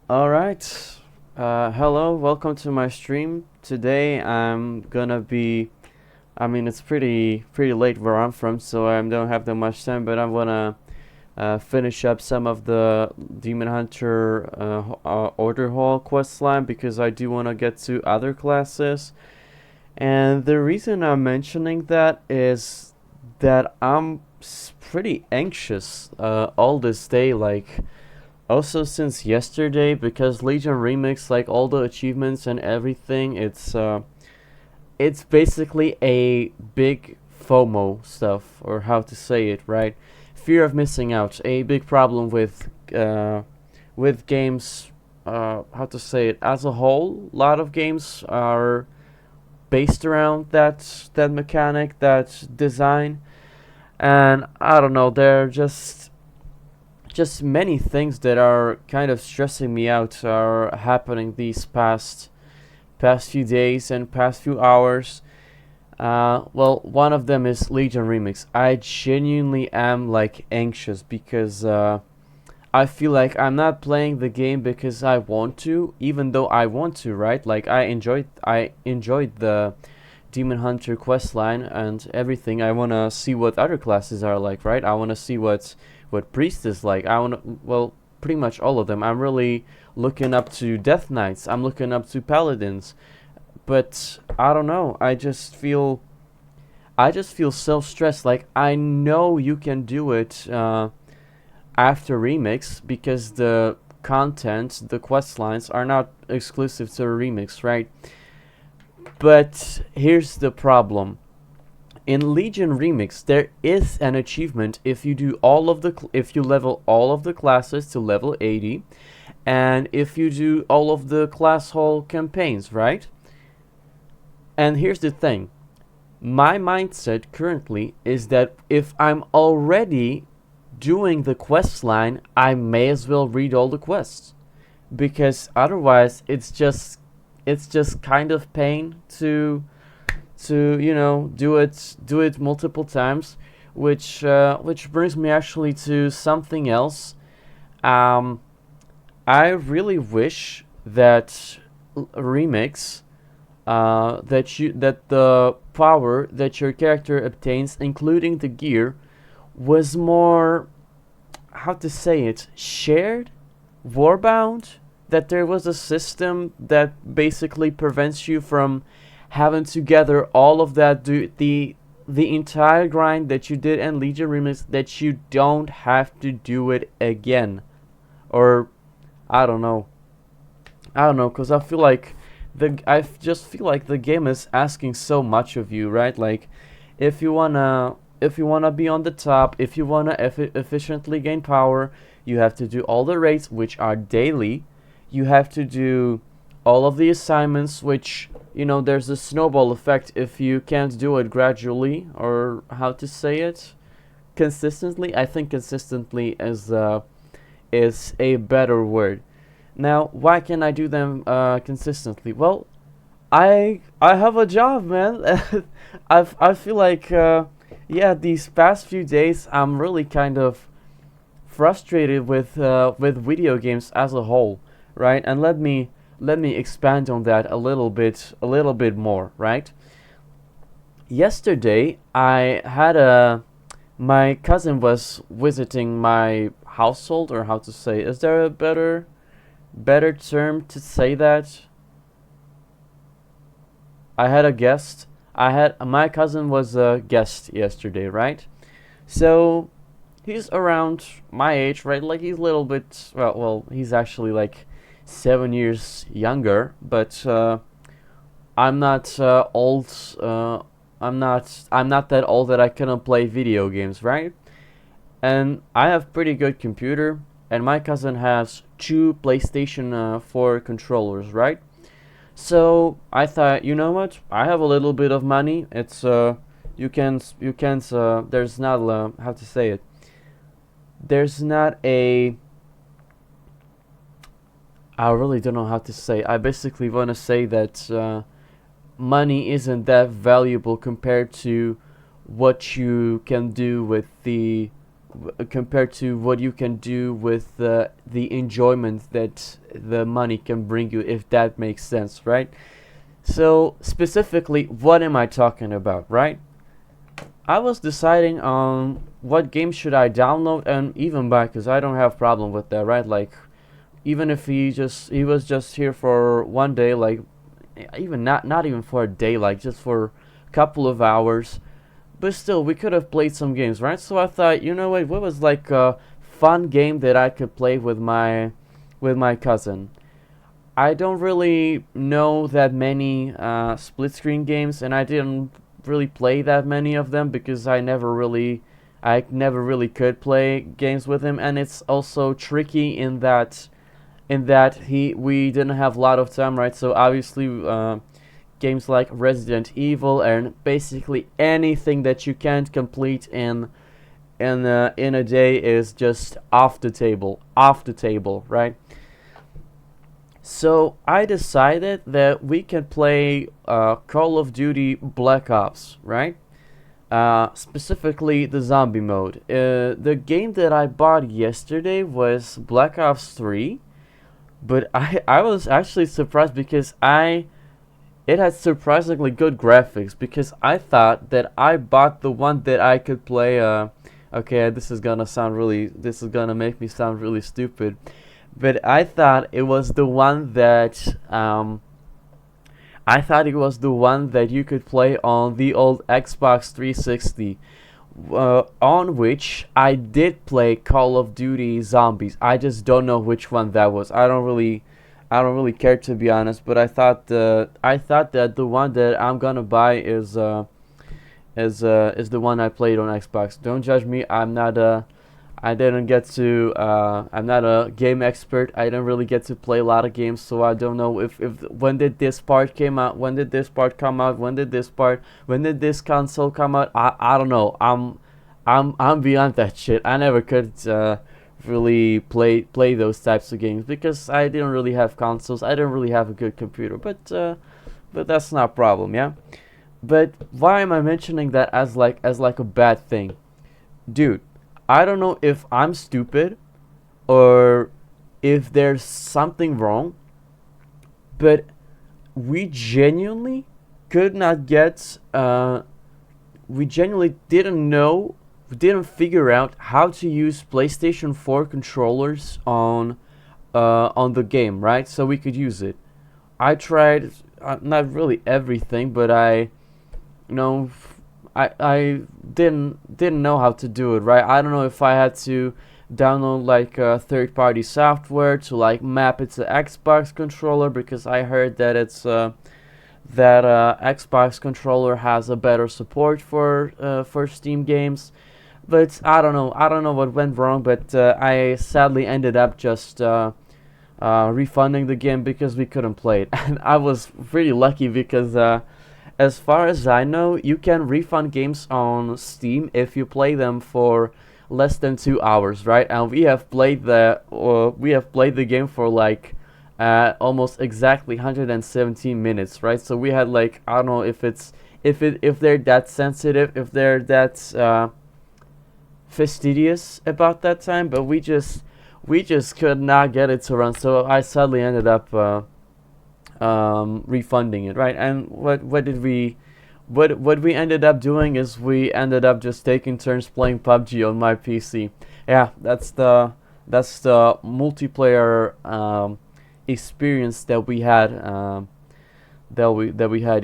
All right. Hello, welcome to my stream. Today I'm gonna be. I mean, it's pretty late where I'm from, so I don't have that much time. But I'm gonna finish up some of the Demon Hunter Order Hall quest line because I do want to get to other classes. And the reason I'm mentioning that is that I'm pretty anxious all this day, like. Also, since yesterday, because Legion Remix, like all the achievements and everything, it's basically a big FOMO stuff, or how to say it, right? Fear of missing out, a big problem with games. How to say it? As a whole, a lot of games are based around that mechanic, that design, and I don't know. They're just many things that are kind of stressing me out are happening these past few days and past few hours. Well, one of them is Legion Remix. I genuinely am like anxious because I feel like I'm not playing the game because I want to, even though I want to, right? Like I enjoyed the Demon Hunter questline and everything. I wanna see what other classes are like, right? I wanna see what priest is like. I wanna, well, pretty much all of them. I'm really looking up to Death Knights. I'm looking up to Paladins, but I don't know. I just feel so stressed. Like I know you can do it after remix because the content, the quest lines are not exclusive to a remix, right? But here's the problem. In Legion Remix, there is an achievement if you do if you level all of the classes to level 80, and if you do all of the class hall campaigns, right? And here's the thing. My mindset currently is that if I'm already doing the quest line, I may as well read all the quests, because otherwise it's just kind of pain to do it multiple times, which brings me actually to something else. um I really wish that remix, that the power that your character obtains, including the gear, was more, how to say it, shared, warbound, that there was a system that basically prevents you from having to gather all of that, do the entire grind that you did in Legion Remix, that you don't have to do it again. Or I don't know. I don't know, cuz I just feel like the game is asking so much of you, right? Like if you wanna be on the top, if you wanna efficiently gain power, you have to do all the raids, which are daily. You have to do all of the assignments, which, there's a snowball effect if you can't do it gradually, or how to say it, consistently. I think consistently is a better word. Now, why can I do them consistently? Well, I have a job, man. I feel like yeah, these past few days I'm really kind of frustrated with video games as a whole, right? And let me expand on that a little bit more, right? Yesterday I had a my cousin was visiting my household, or how to say, is there a better term to say that? I had a guest. I had My cousin was a guest yesterday, right? So he's around my age, right? Like he's a little bit, he's actually like 7 years younger, but I'm not old. I'm not that old that I cannot play video games, right? And I have pretty good computer, and my cousin has two PlayStation 4 controllers, right? So I thought, you know what? I have a little bit of money. It's you can there's not how to say it. There's not a I really don't know how to say. I basically want to say that money isn't that valuable compared to what you can do compared to what you can do with the enjoyment that the money can bring you, if that makes sense, right? So specifically, what am I talking about, right? I was deciding on what game should I download and even buy, because I don't have problem with that, right? Like, even if he was just here for one day, like, even not even for a day, like just for a couple of hours, but still we could have played some games, right? So I thought, you know what was like a fun game that I could play with my cousin. I don't really know that many split screen games, and I didn't really play that many of them because I never really could play games with him, and it's also tricky in that we didn't have a lot of time, right? So obviously games like Resident Evil and basically anything that you can't complete in a day is just off the table, right? So I decided that we can play Call of Duty Black Ops, right? Specifically the zombie mode. The game that I bought yesterday was Black Ops 3, but I was actually surprised because it had surprisingly good graphics, because I thought that I bought the one that I could play. Okay, this is gonna make me sound really stupid, but I thought it was the one that you could play on the old Xbox 360, on which I did play Call of Duty Zombies. I just don't know which one that was. I don't really care, to be honest. But I thought that the one that I'm gonna buy is the one I played on Xbox. Don't judge me. I'm not a game expert. I didn't really get to play a lot of games, so I don't know if when did this part came out, when did this console come out. I don't know. I'm beyond that shit. I never could really play those types of games because I didn't really have consoles. I didn't really have a good computer, but that's not a problem, yeah. But why am I mentioning that as like a bad thing, dude? I don't know if I'm stupid or if there's something wrong, but we genuinely could not get. We genuinely didn't figure out how to use PlayStation 4 controllers on the game, right? So we could use it. I tried not really everything, but I didn't know how to do it, right? I don't know if I had to download like third-party software to like map it to Xbox controller, because I heard that it's Xbox controller has a better support for Steam games. But I don't know what went wrong, but I sadly ended up just refunding the game because we couldn't play it. And I was really lucky because as far as I know, you can refund games on Steam if you play them for less than 2 hours, right? And we have played the game for like almost exactly 117 minutes, right? So we had like, I don't know if they're that sensitive, if they're that fastidious about that time, but we just could not get it to run. So I sadly ended up refunding it, right? And what we ended up doing is we ended up just taking turns playing PUBG on my PC. Yeah, that's the multiplayer experience that we had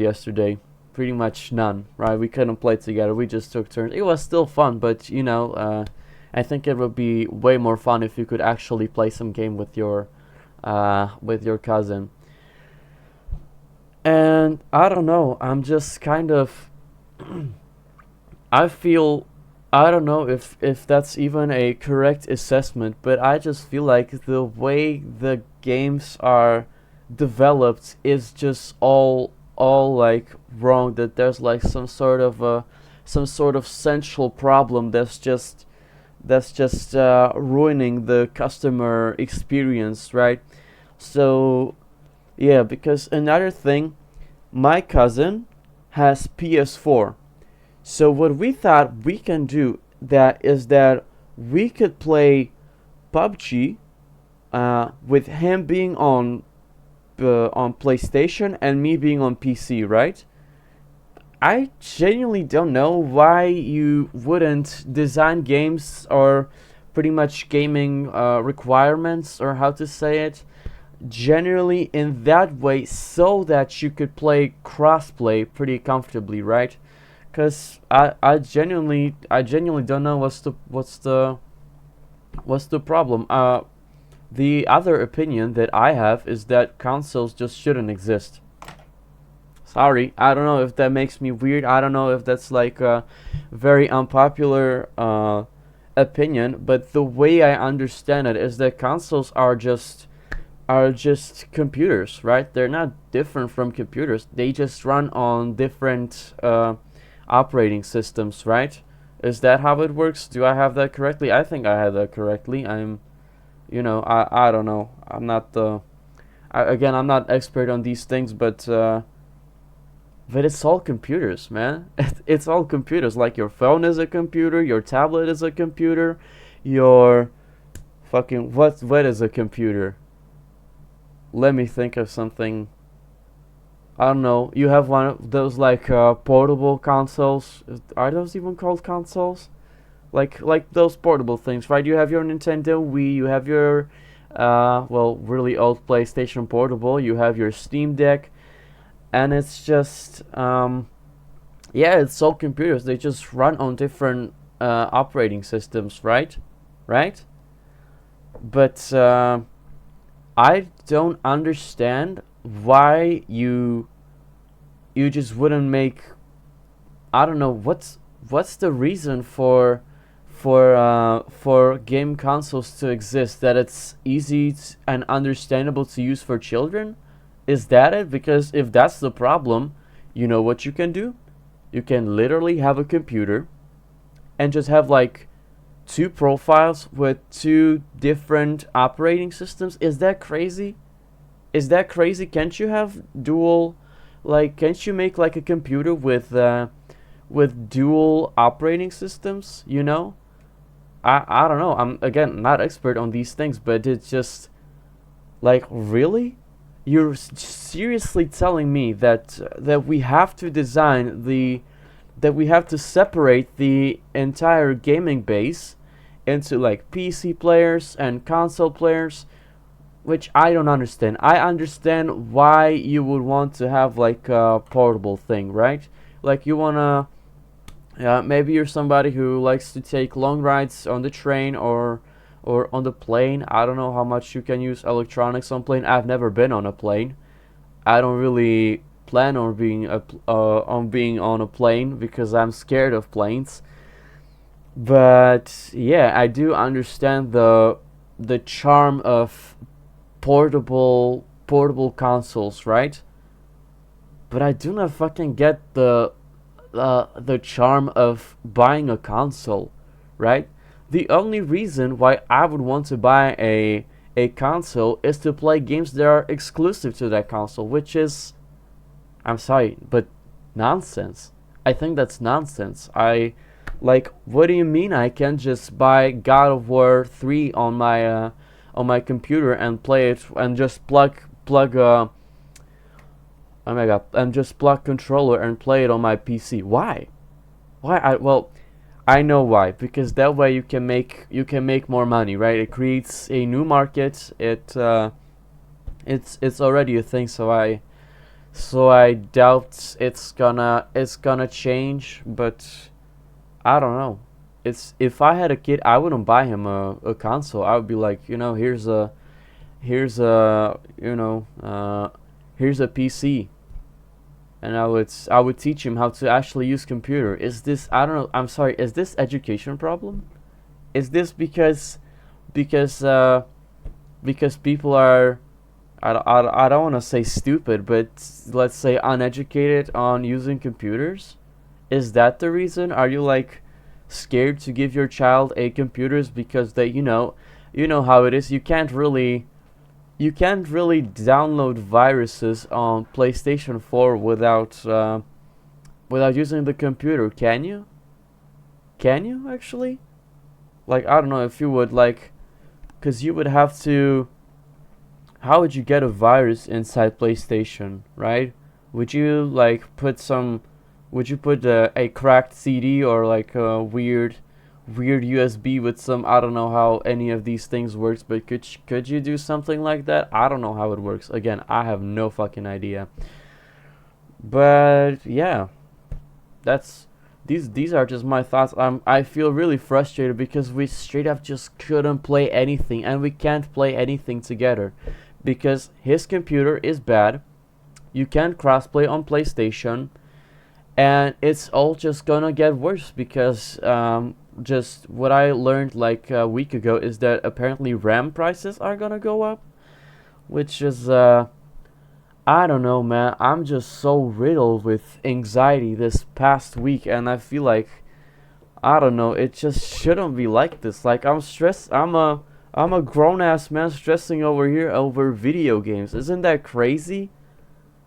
yesterday. Pretty much none, right? We couldn't play together. We just took turns. It was still fun, but I think it would be way more fun if you could actually play some game with your cousin. And I don't know, I'm just kind of I don't know if that's even a correct assessment, but I just feel like the way the games are developed is just all like wrong, that there's like some sort of central problem that's just ruining the customer experience, right? So yeah, because another thing, my cousin has PS4. So what we thought we can do is that we could play PUBG with him being on PlayStation and me being on PC, right? I genuinely don't know why you wouldn't design games or pretty much gaming requirements, or how to say it, generally in that way so that you could play crossplay pretty comfortably, right? Because I genuinely don't know what's the problem. The other opinion that I have is that consoles just shouldn't exist. Sorry, I don't know if that makes me weird. I don't know if that's like a very unpopular opinion, but the way I understand it is that consoles are just computers, right? They're not different from computers. They just run on different operating systems, right? Is that how it works? Do I have that correctly? I think I have that correctly. I don't know. I'm not again, I'm not expert on these things, but it's all computers, man. It's all computers. Like your phone is a computer, your tablet is a computer, your fucking what is a computer? Let me think of something. I don't know. You have one of those like portable consoles. Are those even called consoles? Like those portable things, right? You have your Nintendo Wii, you have your really old PlayStation Portable, you have your Steam Deck, and it's just yeah, it's all computers. They just run on different operating systems, right? Right? But I don't understand why you just wouldn't make. I don't know what's the reason for game consoles to exist, that it's easy and understandable to use for children. Is that it? Because if that's the problem, you know what you can do? You can literally have a computer and just have like two profiles with two different operating systems. Is that crazy? Is that crazy? Can't you have dual, like, can't you make like a computer with dual operating systems, you know? I don't know. I'm again not expert on these things, but it's just like, really? You're seriously telling me that we have to design that we have to separate the entire gaming base into like PC players and console players, which I don't understand. I understand why you would want to have like a portable thing, right? Like you wanna, maybe you're somebody who likes to take long rides on the train or on the plane. I don't know how much you can use electronics on plane. I've never been on a plane. I don't really plan on being on a plane because I'm scared of planes. But yeah, I do understand the charm of portable consoles, right? But I do not fucking get the charm of buying a console, right? The only reason why I would want to buy a console is to play games that are exclusive to that console, which is, I'm sorry, but nonsense. I think that's nonsense. What do you mean I can't just buy God of War 3 on my computer and play it and just plug oh my god, and just plug controller and play it on my PC? Why? Well, I know why. Because that way you can make more money, right? It creates a new market. It's already a thing, so I doubt it's gonna change, but I don't know. It's, if I had a kid, I wouldn't buy him a console. I would be like, here's a here's a PC, and I would teach him how to actually use computer. Is this, I don't know, I'm sorry, is this education problem? Is this because because people are, I don't want to say stupid, but let's say uneducated on using computers? Is that the reason? Are you like scared to give your child a computers because they, you know how it is. You can't really download viruses on PlayStation 4 without using the computer, can you? Can you actually? like, I don't know if you would, like, because you would have to, how would you get a virus inside PlayStation, right? Would you like put some, would you put a cracked CD or like a weird USB with some, I don't know how any of these things works, but could you do something like that? I don't know how it works. Again, I have no fucking idea. But yeah, that's, these are just my thoughts. I feel really frustrated because we straight up just couldn't play anything, and we can't play anything together because his computer is bad. You can't crossplay on PlayStation, and it's all just gonna get worse because just what I learned like a week ago is that apparently RAM prices are gonna go up, which is I don't know, man. I'm just so riddled with anxiety this past week, and I feel like, I don't know, it just shouldn't be like this. Like, I'm stressed. I'm a grown ass man stressing over here over video games. Isn't that crazy?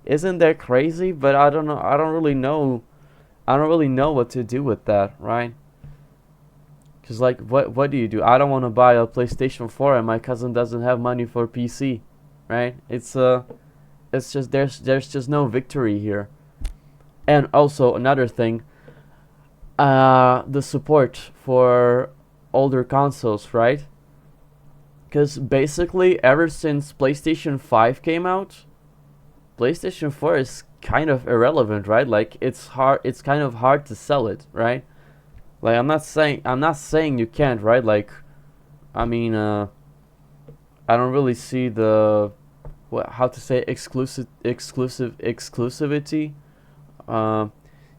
Isn't that crazy? But I don't know. I don't really know. I don't really know what to do with that, right? Cause like, what do you do? I don't want to buy a PlayStation 4, and my cousin doesn't have money for PC, right? It's just there's just no victory here. And also another thing, the support for older consoles, right? Because basically ever since PlayStation 5 came out, PlayStation 4 is kind of irrelevant, right? Like, it's kind of hard to sell it, right? Like, I'm not saying you can't, right? Like, I mean, I don't really see the, how to say, exclusivity.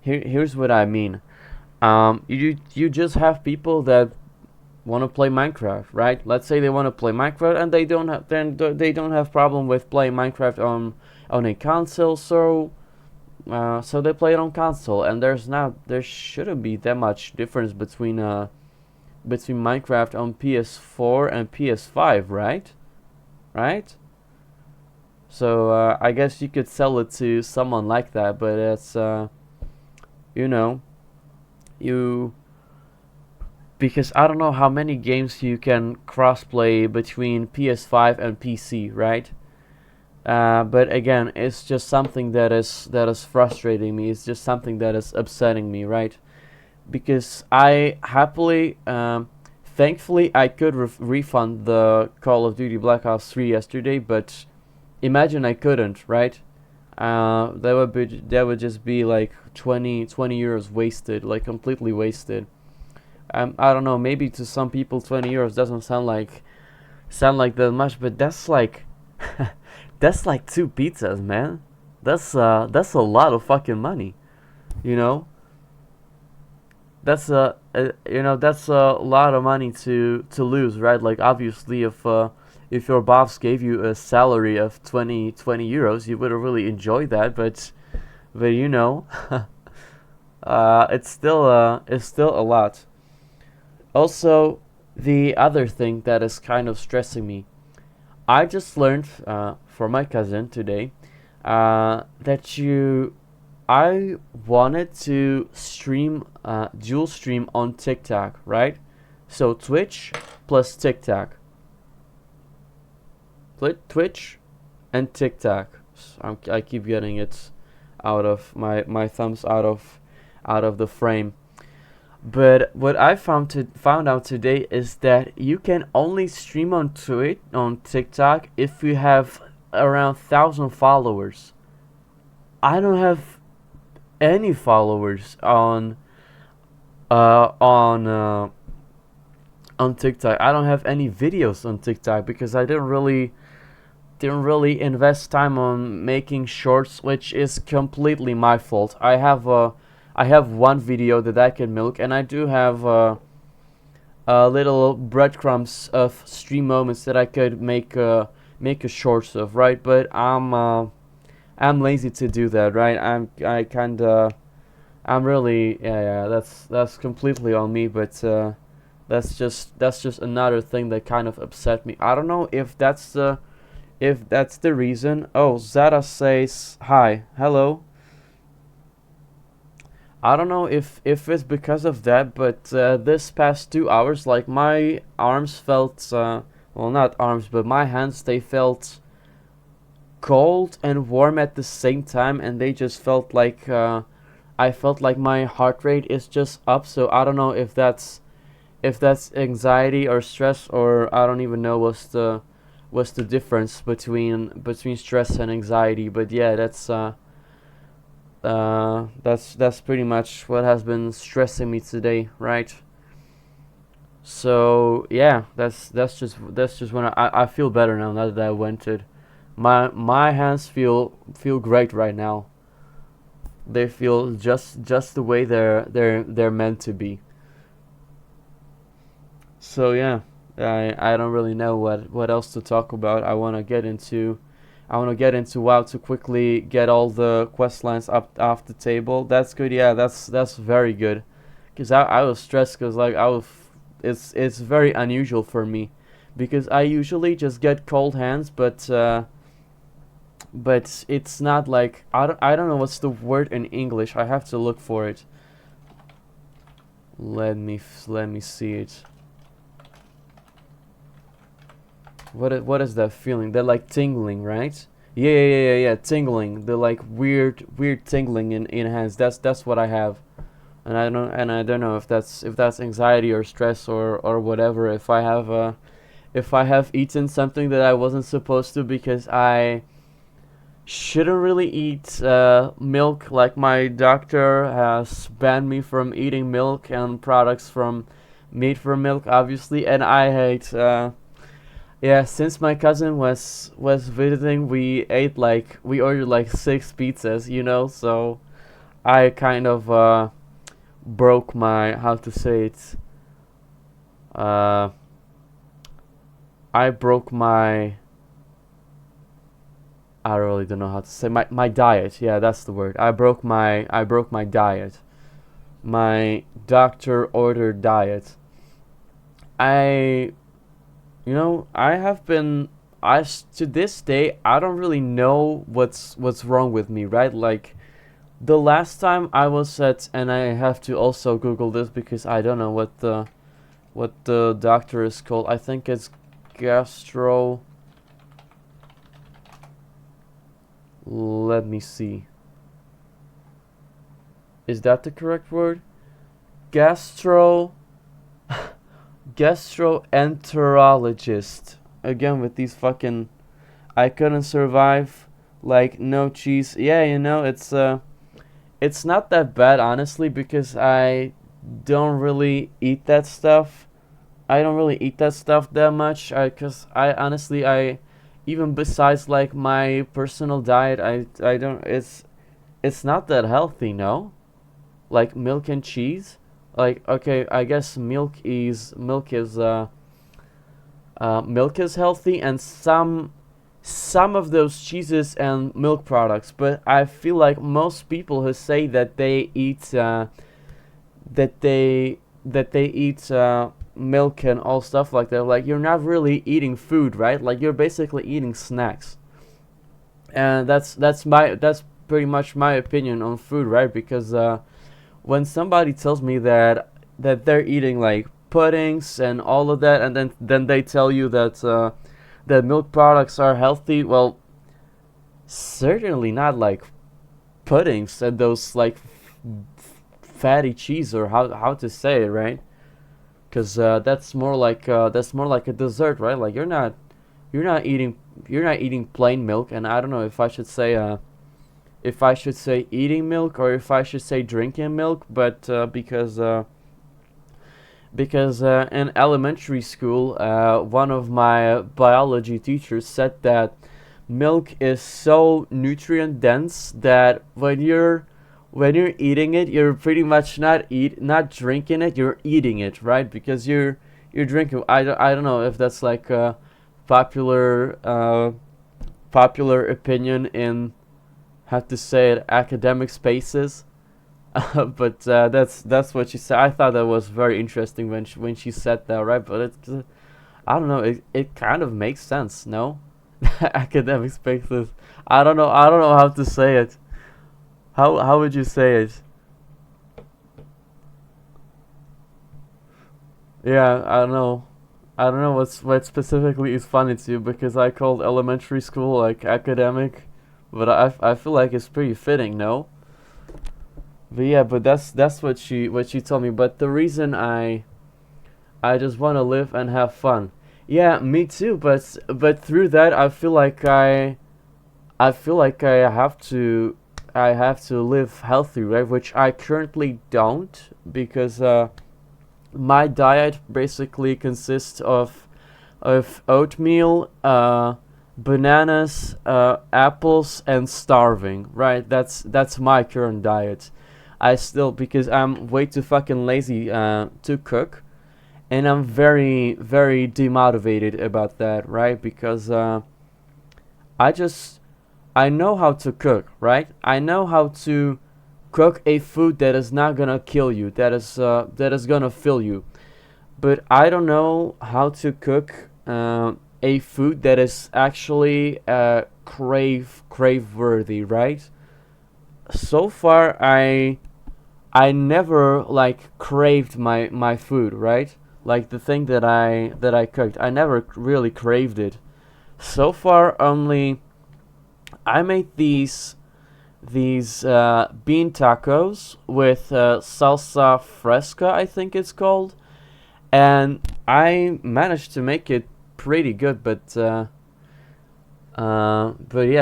Here's what I mean. You just have people that want to play Minecraft, right? Let's say they want to play Minecraft, and they don't have problem with playing Minecraft on a console, so they play it on console, and there shouldn't be that much difference between Minecraft on PS4 and PS5, right? Right? So I guess you could sell it to someone like that, but it's you know, you, because I don't know how many games you can crossplay between PS5 and PC, right? But again, it's just something that is frustrating me. It's just something that is upsetting me, right? Because I happily, thankfully, I could refund the Call of Duty Black Ops 3 yesterday, but imagine I couldn't, right? That would just be like 20 euros wasted, like completely wasted. I don't know, maybe to some people 20 euros doesn't sound like that much, but that's like that's like 2 pizzas, man. That's a lot of fucking money, you know. That's that's a lot of money to lose, right? Like, obviously, if your boss gave you a salary of 20 euros, you would have really enjoyed that, but you know, it's still a lot. Also, the other thing that is kind of stressing me, I just learned from my cousin today that I wanted to stream, dual stream on TikTok, right? So Twitch plus TikTok. Twitch and TikTok. I keep getting it out of my thumbs out of the frame. But what I found out today is that you can only stream on TikTok if you have around 1,000 followers. I don't have any followers on TikTok. I don't have any videos on TikTok because I didn't really invest time on making shorts, which is completely my fault. I have one video that I can milk, and I do have little breadcrumbs of stream moments that I could make a shorts of, right? But I'm lazy to do that, right? I'm really, yeah, that's completely on me, but that's just another thing that kind of upset me. I don't know if that's the reason. Oh, Zara says hi, hello. I don't know if it's because of that, but this past 2 hours, like my arms felt, well, not arms, but my hands, they felt cold and warm at the same time, and they just felt like I felt like my heart rate is just up. So I don't know if that's anxiety or stress, or I don't even know what's the difference between stress and anxiety. But yeah, that's pretty much what has been stressing me today, right? So yeah, that's just when I feel better now that I went it. My hands feel great right now. They feel just the way they're meant to be. So yeah, I don't really know what else to talk about. I want to get into WoW to quickly get all the quest lines up off the table. That's good. Yeah, that's very good. Cause I was stressed because like I was, it's very unusual for me, because I usually just get cold hands, but it's not like I don't know what's the word in English. I have to look for it. Let me see it. What is that feeling? They're like tingling, right? Yeah. Tingling. The like weird tingling in hands. That's what I have, and I don't know if that's anxiety or stress or whatever. If I have eaten something that I wasn't supposed to, because I shouldn't really eat milk. Like my doctor has banned me from eating milk and products from made from milk, obviously, and I hate. Yeah, since my cousin was visiting, we ordered like 6 pizzas, so I kind of broke my, how to say it. Uh, I broke my, I really don't know how to say, my diet. Yeah, that's the word. I broke my diet. My doctor ordered diet. I I have been, to this day I don't really know what's wrong with me, right? Like the last time I was at, and I have to also Google this because I don't know what the doctor is called. I think it's gastro. Let me see. Is that the correct word? Gastro gastroenterologist. Again with these fucking, I couldn't survive, like no cheese. Yeah, it's not that bad, honestly, because I don't really eat that stuff. I don't really eat that stuff that much. Cause I honestly, I even besides like my personal diet, I don't. It's not that healthy, no. Like milk and cheese. Like okay, I guess milk is healthy, and some of those cheeses and milk products, but I feel like most people who say that they eat that they eat milk and all stuff like that, like you're not really eating food, right? Like you're basically eating snacks, and that's pretty much my opinion on food, right? Because when somebody tells me that they're eating like puddings and all of that, and then they tell you that milk products are healthy, well, certainly not like puddings and those like fatty cheese, or how to say it, right? Because that's more like a dessert, right? Like you're not eating you're not eating plain milk, and I don't know if I should say eating milk or if I should say drinking milk, but because in elementary school, one of my biology teachers said that milk is so nutrient dense that when you're eating it, you're pretty much not drinking it, you're eating it, right? Because you're drinking. I don't know if that's like a popular popular opinion in, have to say it, academic spaces. But that's what she said. I thought that was very interesting when she said that, right? But it's I don't know. It kind of makes sense, no? Academic spaces. I don't know. I don't know how to say it. How would you say it? Yeah, I don't know what specifically is funny to you because I called elementary school like academic, but I feel like it's pretty fitting, no? But yeah, but that's what she told me. But the reason I just want to live and have fun. Yeah, me too. But through that, I feel like I have to live healthy, right? Which I currently don't because my diet basically consists of oatmeal, bananas, apples, and starving. Right? That's my current diet. I still because I'm way too fucking lazy to cook, and I'm very demotivated about that. Right? Because I just I know how to cook. Right? I know how to cook a food that is not gonna kill you. That is gonna fill you, but I don't know how to cook a food that is actually crave worthy, right? So far, I never like craved my food, right? Like the thing that I cooked, I never really craved it. So far, only I made these bean tacos with salsa fresca, I think it's called, and I managed to make it pretty good. But yeah,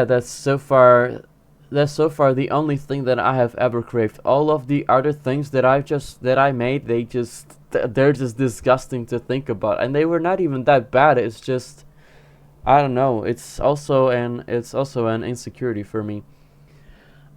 that's so far the only thing that I have ever craved. All of the other things that I made, they're just disgusting to think about, and they were not even that bad. It's just I don't know. It's also an insecurity for me.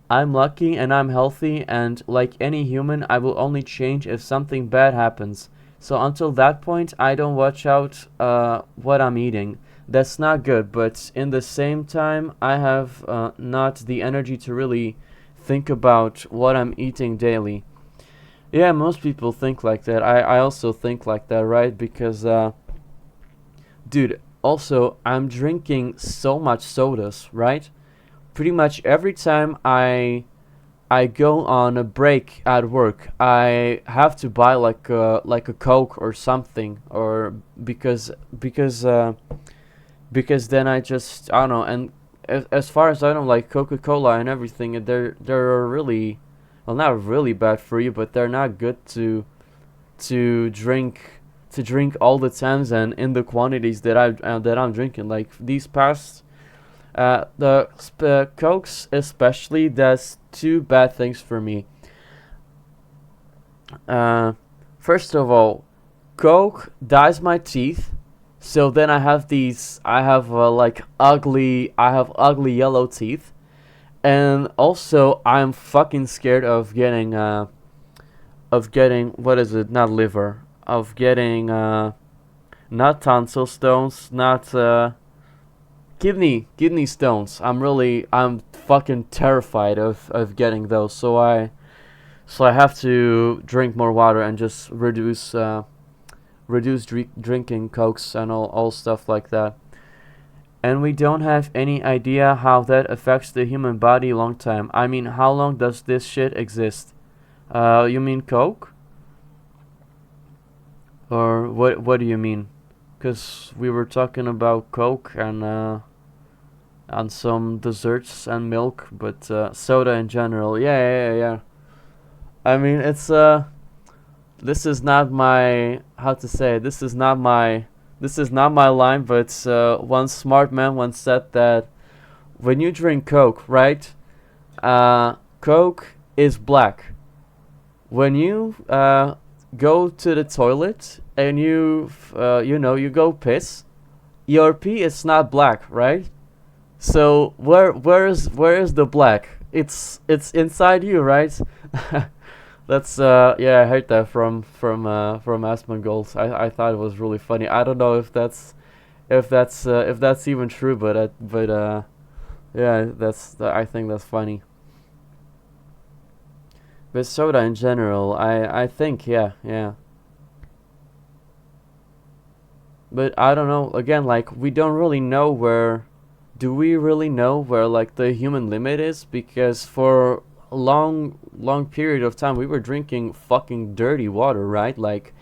I'm lucky and I'm healthy, and like any human, I will only change if something bad happens. So until that point, I don't watch out what I'm eating. That's not good, but in the same time, I have not the energy to really think about what I'm eating daily. Yeah, most people think like that. I also think like that, right? Because, dude, also, I'm drinking so much sodas, right? Pretty much every time I go on a break at work, I have to buy like a Coke or something, or because then I just I don't know. And as far as I know, like Coca-Cola and everything, they're really well not really bad for you, but they're not good to drink to drink all the times and in the quantities that I'm drinking. Like these past Cokes especially does two bad things for me. Uh, First of all, Coke dyes my teeth, so then I have I have ugly yellow teeth, and also I'm fucking scared of getting what is it? Not liver, of getting not tonsil stones, not kidney stones. I'm fucking terrified of getting those. So I have to drink more water and just reduce drinking cokes and all stuff like that. And we don't have any idea how that affects the human body long time. I mean, how long does this shit exist? You mean coke? Or what do you mean? Because we were talking about coke and some desserts and milk, but soda in general. Yeah. I mean, it's this is not my how to say. This is not my line, but one smart man once said that when you drink Coke, right? Coke is black. When you go to the toilet and you go piss, your pee is not black, right? So where is the black? It's inside you, right? That's yeah, I heard that from Asmongold. I thought it was really funny. I don't know if that's even true, but yeah, I think that's funny. But soda in general, I think yeah. But I don't know. Again, like we don't really know where. Do we really know where like the human limit is? Because for a long period of time we were drinking fucking dirty water, right? Like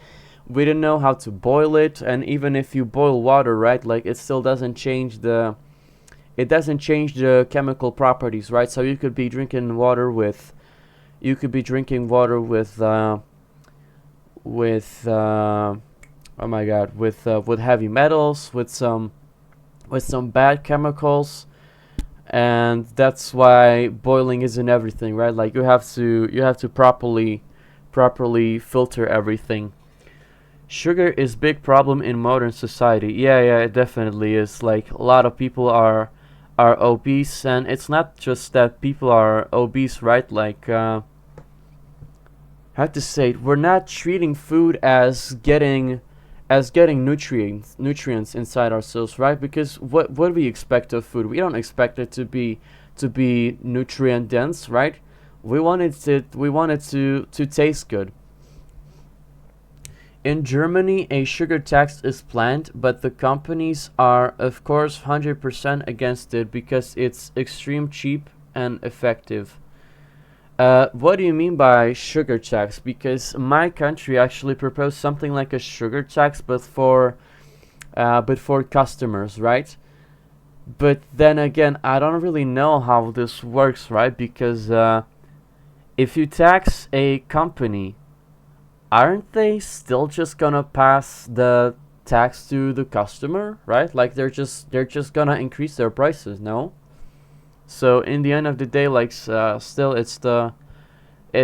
we didn't know how to boil it, and even if you boil water, right, like it still doesn't change the chemical properties, right? So you could be drinking water with oh my god, with heavy metals, with some bad chemicals, and that's why boiling isn't everything, right? Like you have to properly filter everything. Sugar is big problem in modern society. Yeah, it definitely is. Like a lot of people are obese, and it's not just that people are obese, right? Like how to say it, we're not treating food as getting nutrients inside ourselves, right? Because what do we expect of food? We don't expect it to be nutrient dense, right? We want it to taste good. In Germany, a sugar tax is planned, but the companies are, of course, 100% against it because it's extreme cheap and effective. What do you mean by sugar tax? Because my country actually proposed something like a sugar tax, but for customers, right? But then again, I don't really know how this works, right? Because if you tax a company, aren't they still just gonna pass the tax to the customer, right? Like they're just gonna increase their prices, no? So in the end of the day, like still it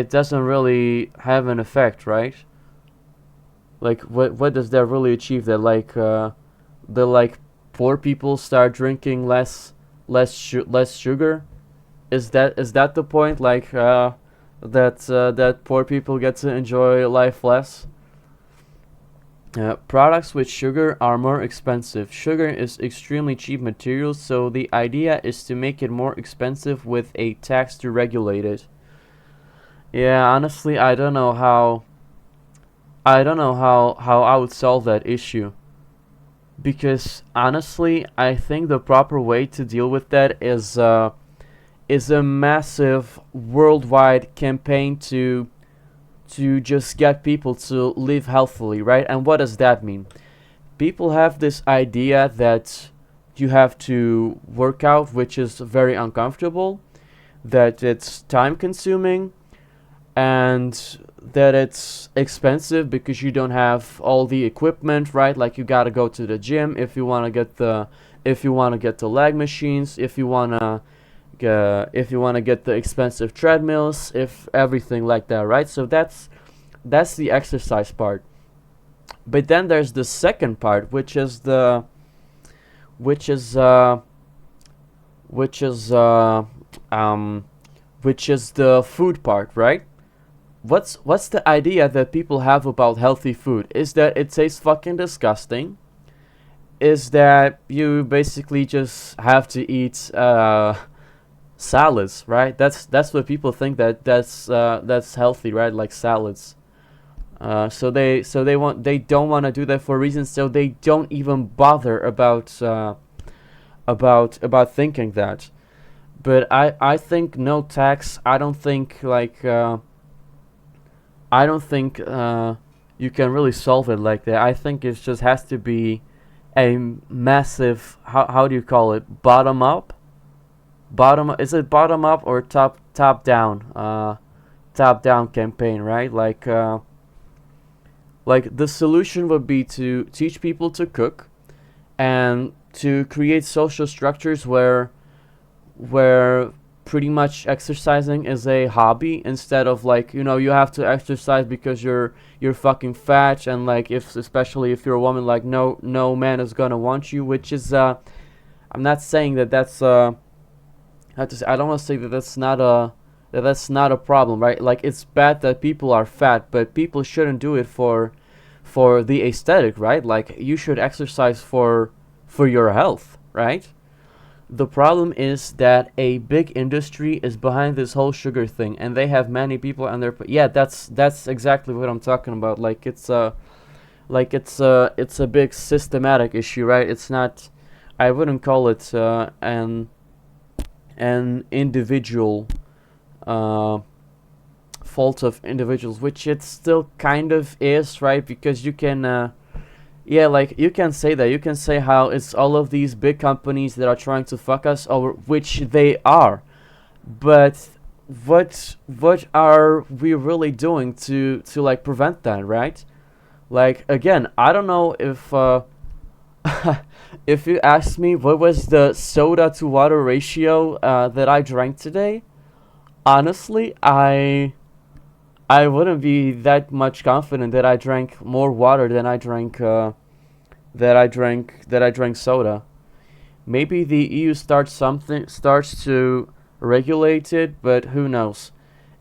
doesn't really have an effect, right? Like what does that really achieve? That like the like poor people start drinking less sugar? Is that the point? Like that poor people get to enjoy life less? Products with sugar are more expensive. Sugar is extremely cheap material, so the idea is to make it more expensive with a tax to regulate it. Yeah, honestly, I don't know how I would solve that issue. Because honestly, I think the proper way to deal with that is a massive worldwide campaign to just get people to live healthily, right? And what does that mean? People have this idea that you have to work out, which is very uncomfortable, that it's time consuming, and that it's expensive because you don't have all the equipment, right? Like you gotta go to the gym if you wanna get the leg machines, if you wanna get the expensive treadmills, if everything like that, right? So that's the exercise part. But then there's the second part, which is the which is which is which is the food part, right? What's the idea that people have about healthy food? Is that it tastes fucking disgusting? Is that you basically just have to eat salads, right? That's what people think that's healthy, right? Like salads. So they don't want to do that for reasons, so they don't even bother about thinking that. But I think no tax. I don't think you can really solve it like that. I think it just has to be a massive, how do you call it, bottom up? Is it bottom up or top down? Top down campaign, right? Like the solution would be to teach people to cook and to create social structures where pretty much exercising is a hobby, instead of like, you have to exercise because you're fucking fat, and like, if especially if you're a woman, like no man is gonna want you, which is I'm not saying that's how to say, I don't want to say that that's not a problem, right? Like it's bad that people are fat, but people shouldn't do it for the aesthetic, right? Like you should exercise for your health, right? The problem is that a big industry is behind this whole sugar thing, and they have many people on their. Yeah, that's exactly what I'm talking about. Like it's a big systematic issue, right? It's not. I wouldn't call it an individual fault of individuals, which it still kind of is, right? Because you can yeah, like you can say that. You can say how it's all of these big companies that are trying to fuck us over, which they are. But what are we really doing to like prevent that, right? Like again, I don't know if if you asked me what was the soda to water ratio that I drank today, honestly, I wouldn't be that much confident that I drank more water than I drank that I drank soda. Maybe the EU starts to regulate it, but who knows?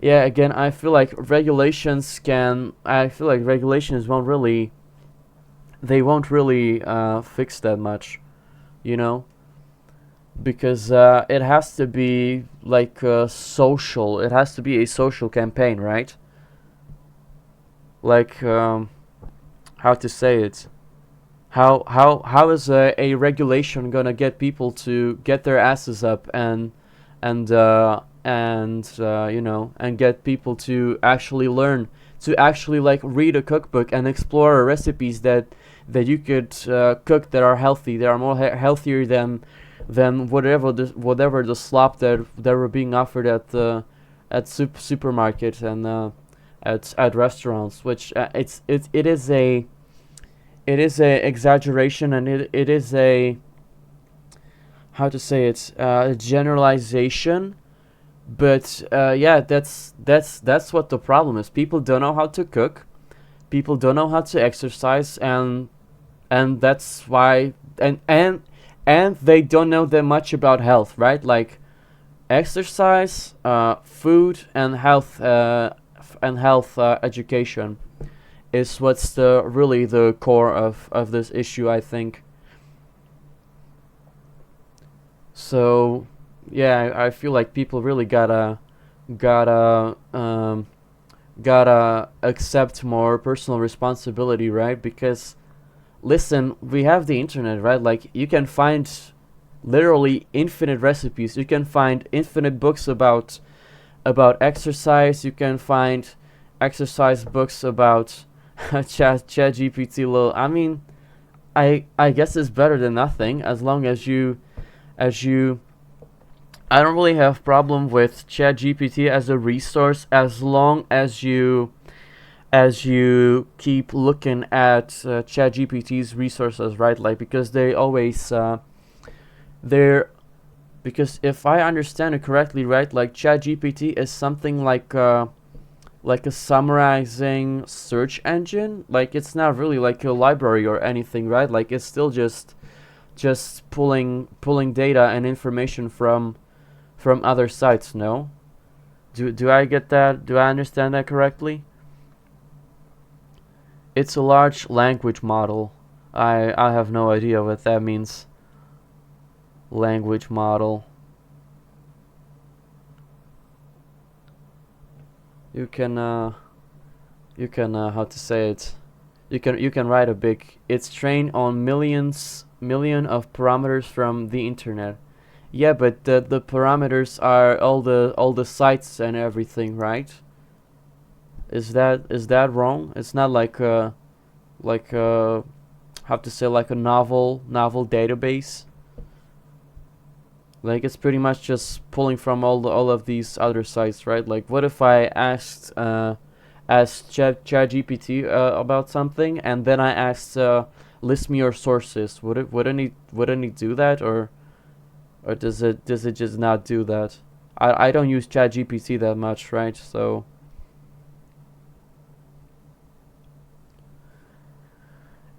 Yeah, again, I feel like regulations won't really fix that much, you know, because it has to be like social. It has to be a social campaign, right? Like how to say it? How is a regulation gonna get people to get their asses up and you know, and get people to actually learn, to actually like read a cookbook and explore recipes that you could cook that are healthy, that are more healthier than whatever the slop that were being offered at the supermarket and at restaurants, which it is a exaggeration, and it is a, how to say it, generalization. But yeah, that's what the problem is. People don't know how to cook, people don't know how to exercise, and that's why, and they don't know that much about health, right? Like exercise, food, and health education is what's really the core of this issue, I think. So yeah, I feel like people really gotta gotta accept more personal responsibility, right? Because listen, we have the internet, right? Like you can find literally infinite recipes. You can find infinite books about exercise. You can find exercise books about chat GPT. I mean, I guess it's better than nothing, as long as you I don't really have problem with chat GPT as a resource, as long as you keep looking at chat GPT's resources, right? Like because they always they're because if I understand it correctly, right, like chat GPT is something like a summarizing search engine. Like it's not really like a library or anything, right? Like it's still just pulling data and information from other sites. No, do I get that? Do I understand that correctly? It's a large language model. I have no idea what that means. Language model. You can how to say it? You can write a big. It's trained on million of parameters from the internet. Yeah, but the parameters are all the sites and everything, right? Is that wrong? It's not like how to say, like a novel database. Like it's pretty much just pulling from all of these other sites, right? Like what if I asked ChatGPT about something, and then I asked list me your sources? Wouldn't it do that, or does it just not do that? I don't use ChatGPT that much, right? So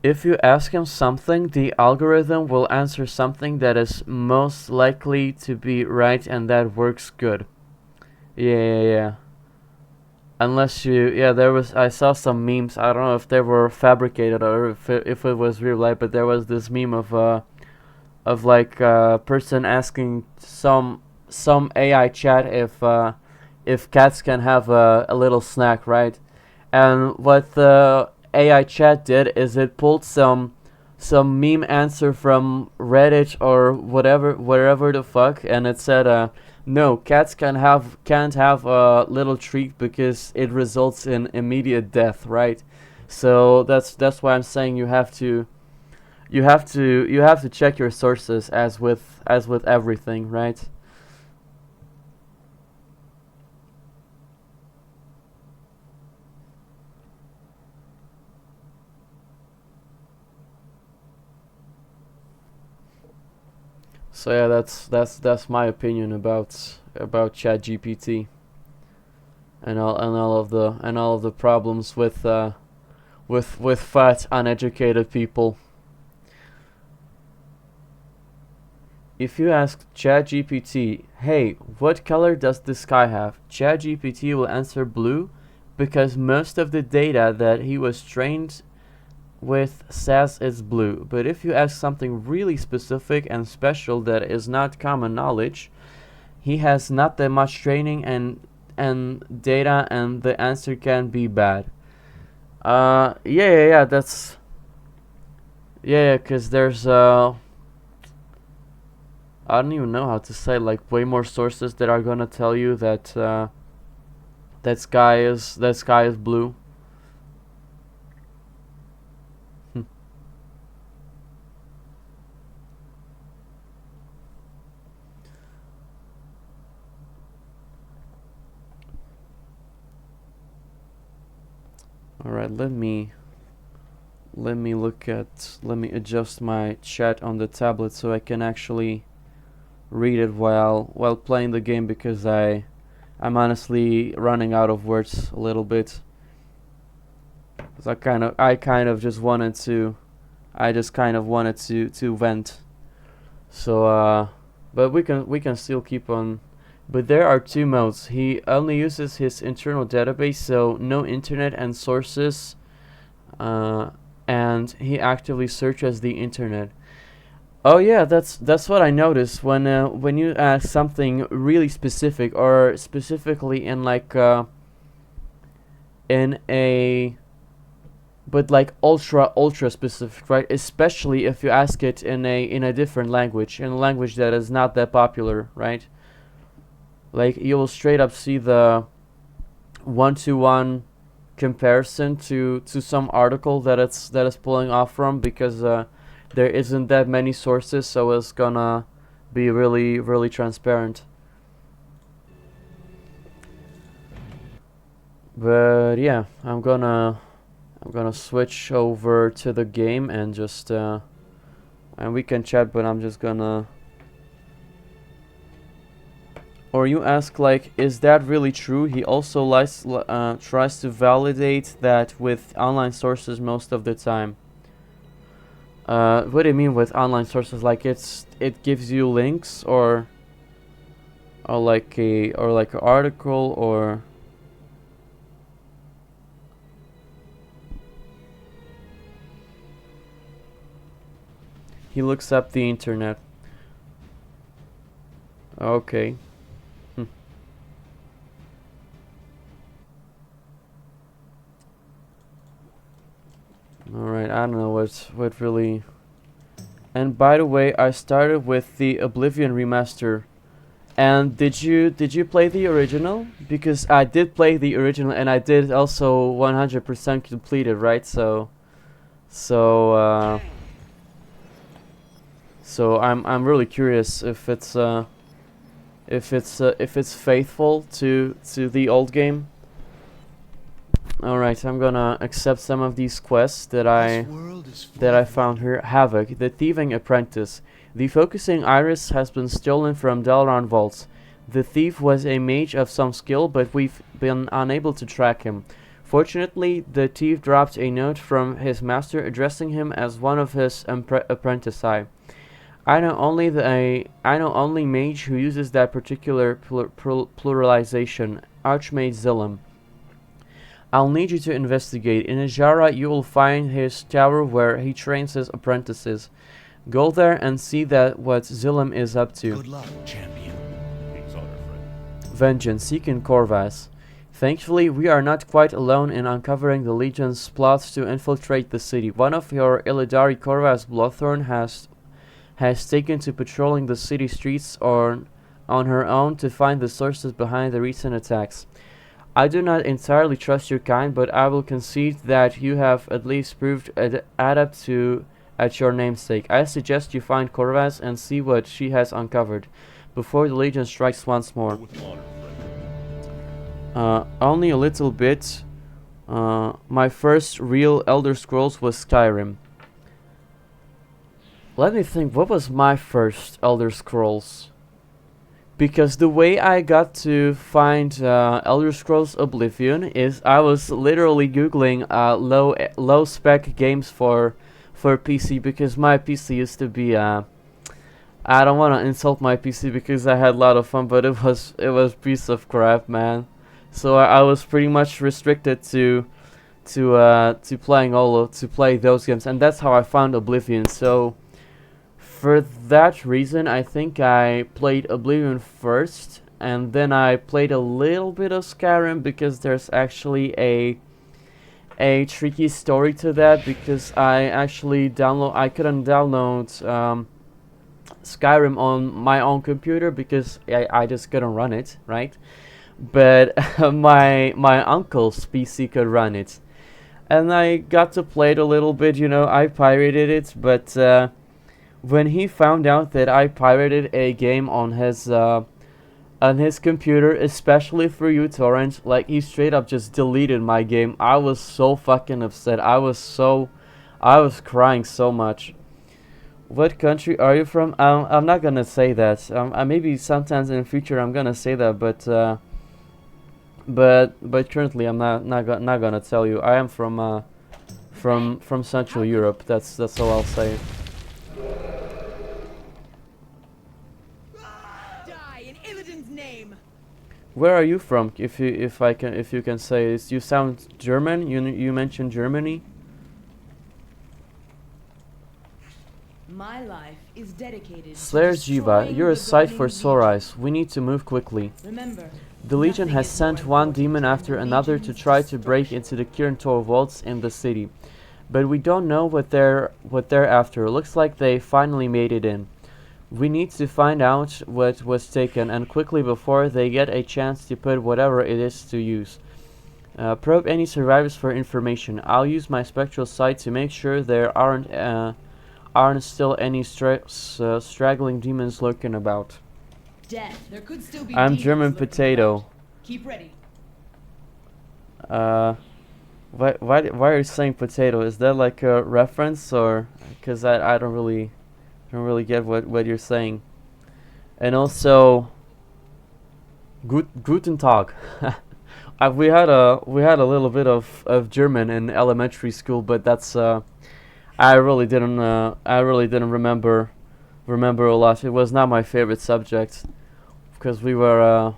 if you ask him something, the algorithm will answer something that is most likely to be right, and that works good. Yeah. Unless I saw some memes. I don't know if they were fabricated or if it was real life, but there was this meme of like a person asking some AI chat if cats can have a little snack, right? And what the AI chat did is it pulled some meme answer from Reddit or whatever, wherever the fuck, and it said No, cats can't have a little treat because it results in immediate death, right? So that's why I'm saying you have to check your sources as with everything, right? So yeah, that's my opinion about ChatGPT and all of the problems with fat uneducated people. If you ask ChatGPT, "Hey, what color does the sky have?" ChatGPT will answer blue because most of the data that he was trained with says it's blue. But if you ask something really specific and special that is not common knowledge, he has not that much training and data, and the answer can be bad. Yeah, that's yeah, cause there's I don't even know how to say, like, way more sources that are gonna tell you that that sky is blue. All right, let me let me adjust my chat on the tablet so I can actually read it while playing the game, because I'm honestly running out of words a little bit. 'Cause I kind of just wanted to I just kind of wanted to vent. So but we can still keep on. But there are two modes. He only uses his internal database, so no internet and sources, and he actively searches the internet. Oh yeah, that's what I noticed when you ask something really specific, or specifically in like in a but like ultra specific, right? Especially if you ask it in a different language, in a language that is not that popular, right? Like, you will straight up see the one-to-one comparison to some article that is pulling off from, because there isn't that many sources, so it's gonna be really transparent. But yeah, I'm gonna switch over to the game and just and we can chat, but I'm just gonna. Or you ask, like, is that really true? He also tries to validate that with online sources most of the time. What do you mean with online sources? Like, it gives you links, or like an article, or he looks up the internet. Okay. Alright, I don't know what really. And by the way, I started with the Oblivion remaster. And did you play the original? Because I did play the original, and I did also 100% complete it, right? So I'm really curious if it's faithful to the old game. Alright, I'm gonna accept some of these quests that I found here. Havoc, the thieving apprentice. The focusing iris has been stolen from Dalaran vaults. The thief was a mage of some skill, but we've been unable to track him. Fortunately, the thief dropped a note from his master addressing him as one of his apprentici. I know only mage who uses that particular pluralization, Archmage Zillim. I'll need you to investigate. In Ajara, you will find his tower where he trains his apprentices. Go there and see what Zillim is up to. Good luck, champion. King's honor, friend. Vengeance, seek in Corvas. Thankfully, we are not quite alone in uncovering the Legion's plots to infiltrate the city. One of your Illidari Corvas Bloodthorn has taken to patrolling the city streets on her own to find the sources behind the recent attacks. I do not entirely trust your kind, but I will concede that you have at least proved adept at your namesake. I suggest you find Corvaz and see what she has uncovered before the Legion strikes once more. With honor, friend. Only a little bit. My first real Elder Scrolls was Skyrim. Let me think, what was my first Elder Scrolls? Because the way I got to find Elder Scrolls Oblivion is I was literally googling low spec games for PC, because my PC used to be I don't want to insult my PC because I had a lot of fun, but it was piece of crap, man. So I was pretty much restricted to play those games, and that's how I found Oblivion. So for that reason, I think I played Oblivion first, and then I played a little bit of Skyrim, because there's actually a tricky story to that, because I couldn't download Skyrim on my own computer because I just couldn't run it, right? But my uncle's PC could run it, and I got to play it a little bit. You know, I pirated it, but when he found out that I pirated a game on his computer, especially for uTorrent, like, he straight up just deleted my game. I was so fucking upset. I was crying so much. What country are you from? I'm not gonna say that. Maybe sometimes in the future I'm gonna say that, but currently I'm not gonna tell you. I am from Central Europe. That's all I'll say. Die in Illidan's name. Where are you from? If you can say it. You sound German. You mentioned Germany. My life is dedicated Slayer to Jiva, destroying you're a the sight for governing sore legion. eyes. We need to move quickly. Remember, The Legion nothing has is sent more one demon important after than the another to Legion's try to break destruction. into the Kirin vaults in the city, but we don't know what they're after. Looks like they finally made it in. We need to find out what was taken, and quickly, before they get a chance to put whatever it is to use. Probe any survivors for information. I'll use my spectral sight to make sure there aren't still any straggling demons lurking about. Death. There could still be I'm demons German lurking Potato. about. Keep ready. Why are you saying potato? Is that like a reference, or because I don't really get what you're saying? And also, guten Tag. We had a little bit of German in elementary school, but that's I really didn't remember a lot. It was not my favorite subject, because we were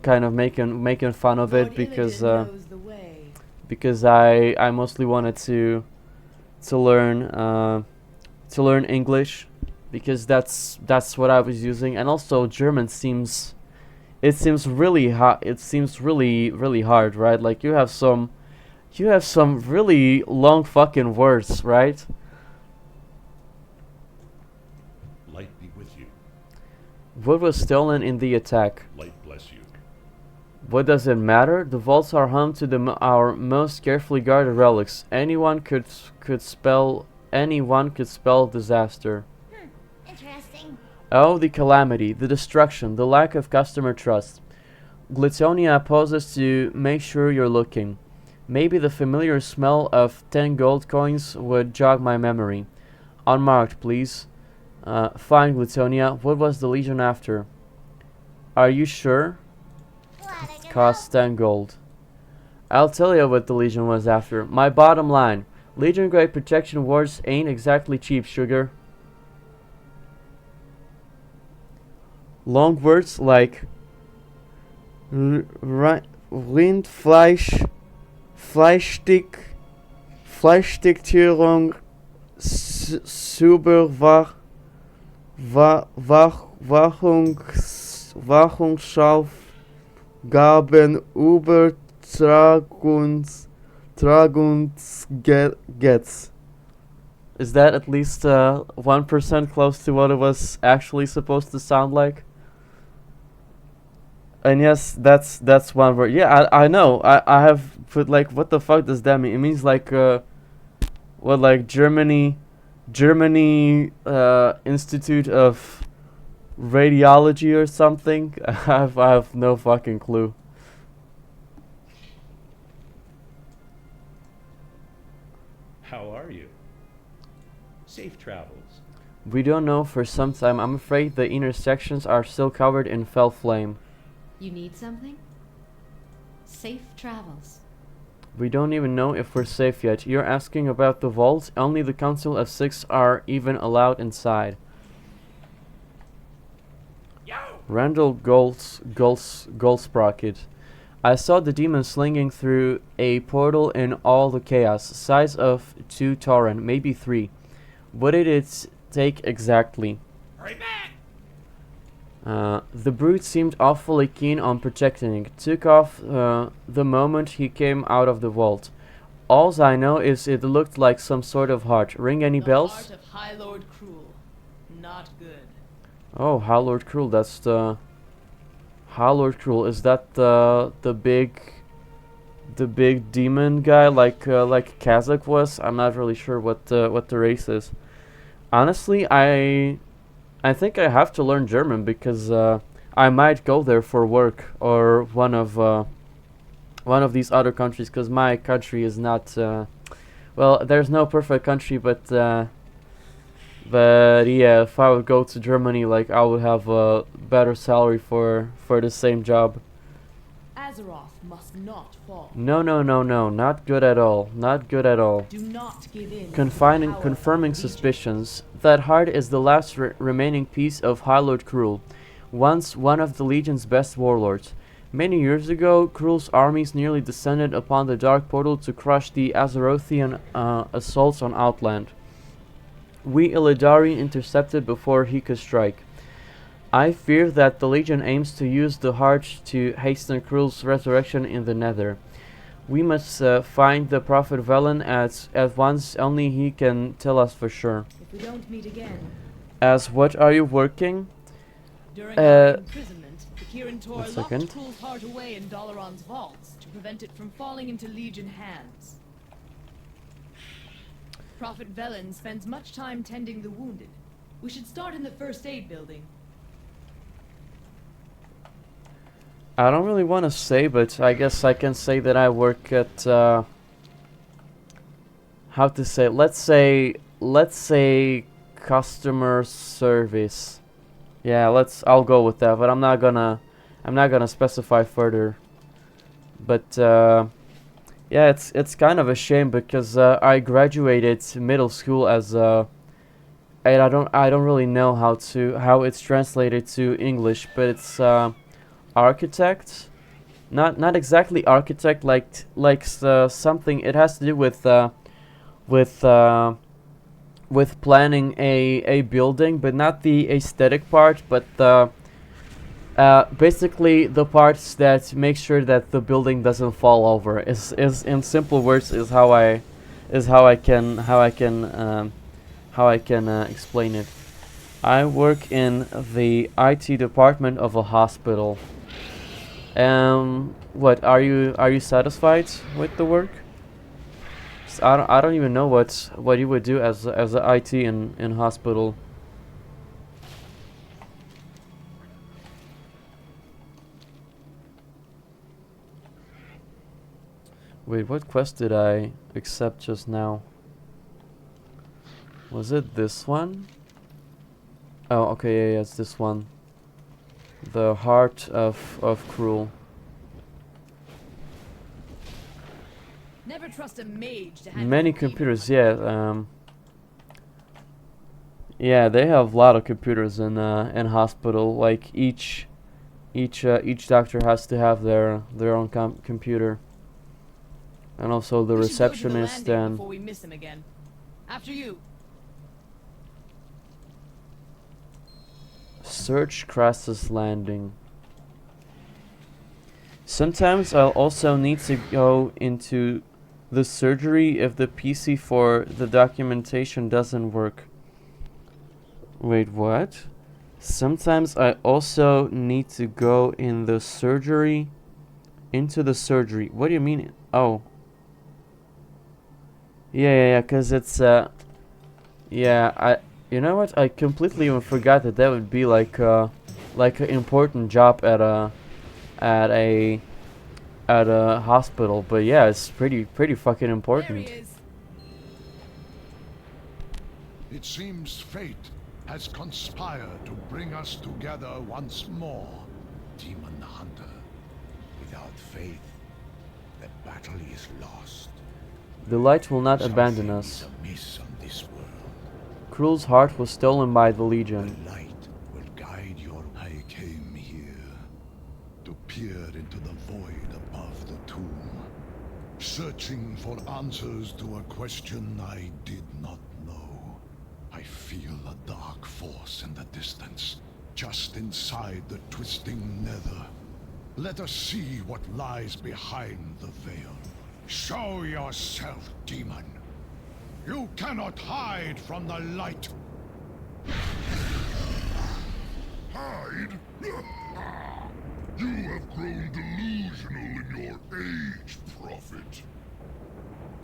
kind of making fun of it, Lord because Illidan knows the way. because I mostly wanted to learn English, because that's what I was using, and also German seems really hard. It seems really hard, right? Like, you have some really long fucking words, right? Light be with you. What was stolen in the attack? Light bless you. What does it matter? The vaults are home to our most carefully guarded relics. Anyone could spell disaster. Interesting. Oh, the calamity, the destruction, the lack of customer trust. Glitonia poses to make sure you're looking. Maybe the familiar smell of 10 gold coins would jog my memory. Unmarked, please. Fine, Glitonia. What was the Legion after? Are you sure? Glad I could Costs help. 10 gold. I'll tell you what the Legion was after. My bottom line. Legion grade protection wards ain't exactly cheap, sugar. Long words like Rindfleisch, Fleischstücktierung, Wachungsaufgaben, Übertragungsgets. Is that at least 1% close to what it was actually supposed to sound like? And yes, that's one word. Yeah, I know. I have put like, what the fuck does that mean? It means like what, like Germany Institute of Radiology or something. I have no fucking clue. How are you? Safe travels. We don't know for some time. I'm afraid the inner sections are still covered in fell flame. You need something? Safe travels. We don't even know if we're safe yet. You're asking about the vault? Only the Council of Six are even allowed inside. Randall Goldsprocket. I saw the demon slinging through a portal in all the chaos. Size of 2 Tauren, maybe 3. What did it take exactly? Hurry back! The brute seemed awfully keen on protecting it. Took off the moment he came out of the vault. Alls I know is it looked like some sort of heart. Ring any The bells? heart of High Lord Cruel. Not good. Oh, High Lord Cruel, that's the... High Lord Cruel, is that the big demon guy like Kazakh was? I'm not really sure what the race is. Honestly, I think I have to learn German because I might go there for work or one of these other countries, because my country is not well, there's no perfect country, but yeah, if I would go to Germany, like, I would have a better salary for the same job. Azeroth must not fall. No, not good at all. Not good at all. Do not give in. to the Confining, power of confirming the Legion. suspicions. That heart is the last remaining piece of High Lord Cruel, once one of the Legion's best warlords. Many years ago, Cruel's armies nearly descended upon the Dark Portal to crush the Azerothian assaults on Outland. We Illidari intercepted before he could strike. I fear that the Legion aims to use the heart to hasten Cruel's resurrection in the Nether. We must find the Prophet Velen at once. Only he can tell us for sure. If we don't meet again, As what are you working? during our imprisonment, the Kirin Tor one locked second. Cruel's heart away in Dalaran's vaults to prevent it from falling into Legion hands. Prophet Velen spends much time tending the wounded. We should start in the first aid building. I don't really want to say, but I guess I can say that I work at how to say? Let's say customer service. Yeah, I'll go with that, but I'm not gonna specify further. But yeah, it's kind of a shame because I graduated middle school as and I don't really know how it's translated to English, but it's architect, not exactly architect, like something. It has to do with planning a building, but not the aesthetic part, but basically the parts that make sure that the building doesn't fall over. Is in simple words is how I can explain it. I work in the IT department of a hospital. What are you satisfied with the work? I don't even know what you would do as a IT in hospital. Wait, what quest did I accept just now? Was it this one? Oh, okay, yeah, it's this one. The Heart of Cruel. Never trust a mage to handle Many a demon. computers, yeah. Yeah, they have a lot of computers in hospital. Like each doctor has to have their own computer, and also the We should go to the receptionist landing and. before we miss him again. After you. Search Crassus Landing. Sometimes I'll also need to go into the surgery if the PC for the documentation doesn't work. Wait, what? Sometimes I also need to go in the surgery. Into the surgery. What do you mean? Oh. Yeah, cause it's yeah, you know what? I completely even forgot that that would be like an important job at at a a hospital. But yeah, it's pretty fucking There he important. is. It seems fate has conspired to bring us together once more, Demon Hunter. Without faith, the battle is lost. The light will not abandon Something us. is amiss on this world. Cruel's heart was stolen by the The Legion. light will guide your... I came here to peer into the void above the tomb, searching for answers to a question I did not know. I feel a dark force in the distance, just inside the twisting nether. Let us see what lies behind the veil. Show yourself, demon. You cannot hide from the light. Hide? You have grown delusional in your age, Prophet.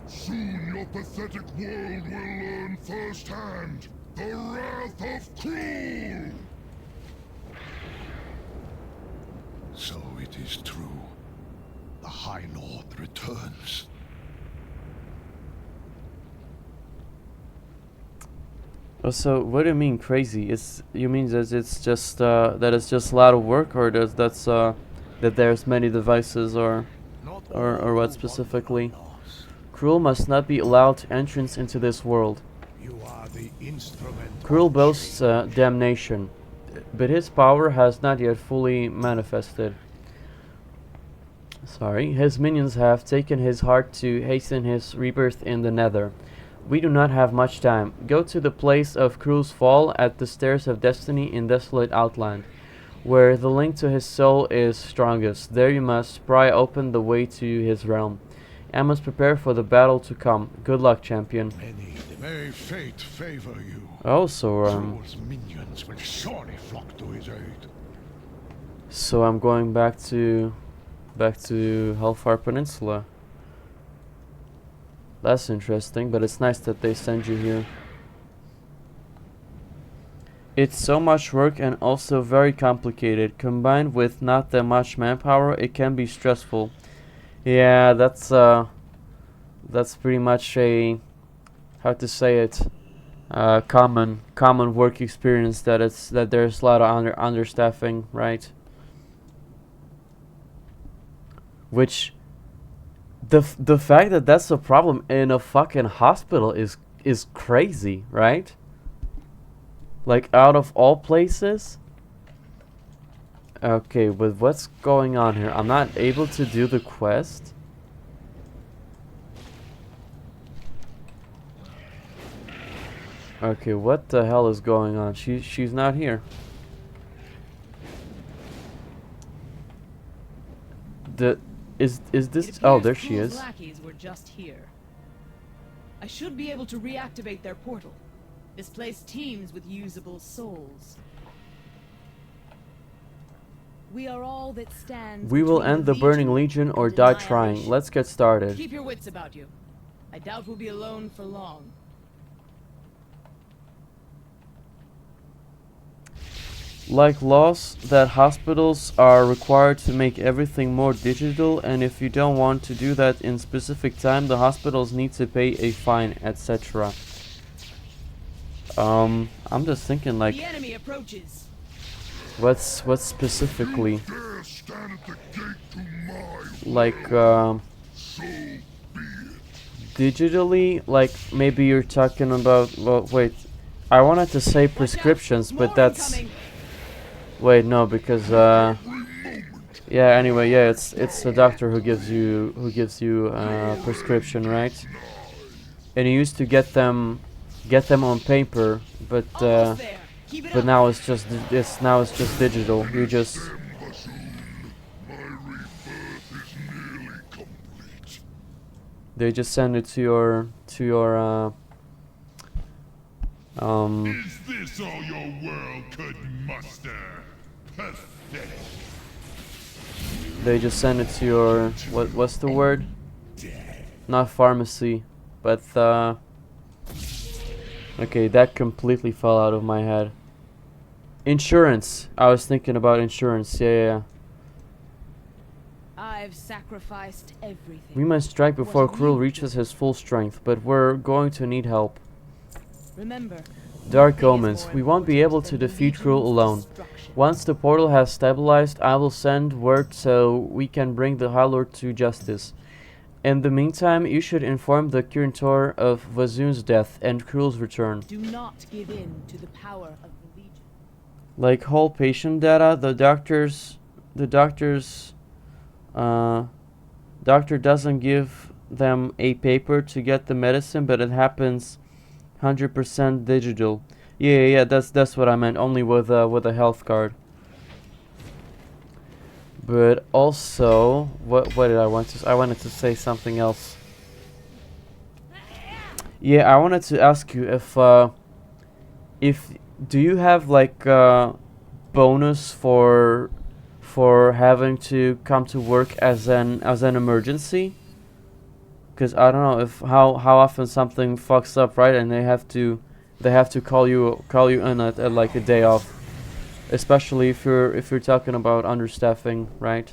Soon your pathetic world will learn firsthand the wrath of Cruel! So it is true. The High Lord returns. Oh, so what do you mean crazy? You mean that it's just that it's just a lot of work, or that there's many devices, or Not or all what who specifically? wander are lost. Cruel must not be allowed entrance into this world. You are the instrument. Cruel of boasts change. damnation, but his power has not yet fully manifested. Sorry, his minions have taken his heart to hasten his rebirth in the Nether. We do not have much time. Go to the place of Cruel's fall at the Stairs of Destiny in Desolate Outland, where the link to his soul is strongest. There you must pry open the way to his realm. And must prepare for the battle to come. Good luck, champion. May fate favor you. Oh, so Cruel's minions will surely flock to his aid. so I'm going back to Hellfire Peninsula. That's interesting, but it's nice that they send you here. It's so much work and also very complicated. Combined with not that much manpower, it can be stressful. Yeah, that's pretty much a, how to say it, common work experience, that there's a lot of understaffing, right? Which the fact that that's a problem in a fucking hospital is crazy, right? Like, out of all places. Okay, but what's going on here? I'm not able to do the quest. Okay, what the hell is going on? She's not here. Is this? Oh, there she Cruel's is. lackeys were just here. I should be able to reactivate their portal. This place teems with usable souls. We are all that stands. We will between end the Burning Legion or and die trying. annihilation. Let's get started. Keep your wits about you. I doubt we'll be alone for long. Like laws that hospitals are required to make everything more digital, and if you don't want to do that in specific time, the hospitals need to pay a fine, etc. I'm just thinking, like, The enemy approaches. what's specifically, Dare stand at the gate to my like, so be it. digitally, like, maybe you're talking about, well, wait, I wanted to say prescriptions, but that's, wait, no, because, yeah, anyway, yeah, it's the doctor who gives you prescription, right? And you used to get them on paper, but Almost there. Keep it up. now it's just digital. You just, My rebirth is nearly complete. they just send it to your Is this all your world could muster? Pathetic. They just send it to your what's the word? Not pharmacy, but okay, that completely fell out of my head. Insurance. I was thinking about insurance. Yeah. I've sacrificed everything. We must strike before What Cruel you reaches his full strength, but we're going to need help. Remember, Dark nothing is omens. more We won't be able important to than defeat Legion's Cruel alone. destruction. Once the portal has stabilized, I will send word so we can bring the High Lord to justice. In the meantime, you should inform the Curator of Vazoon's death and Cruel's return. Do not give in to the power of the Legion. Like whole patient data, the doctor doesn't give them a paper to get the medicine, but it happens 100% digital. Yeah, that's what I meant. Only with a health card. But also, what did I want to? I wanted to say something else. Yeah, I wanted to ask you if do you have like bonus for having to come to work as an emergency? Because I don't know if how often something fucks up, right? And they have to call you in at like a day off, especially if you're talking about understaffing, right?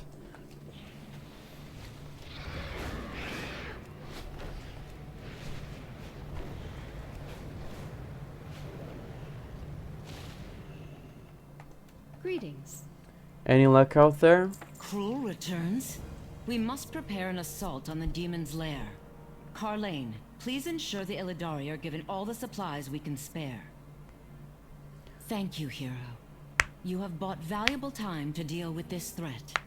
Greetings. Any luck out there? Cruel returns? We must prepare an assault on the demon's lair. Carlane, please ensure the Illidari are given all the supplies we can spare. Thank you, hero. You have bought valuable time to deal with this threat.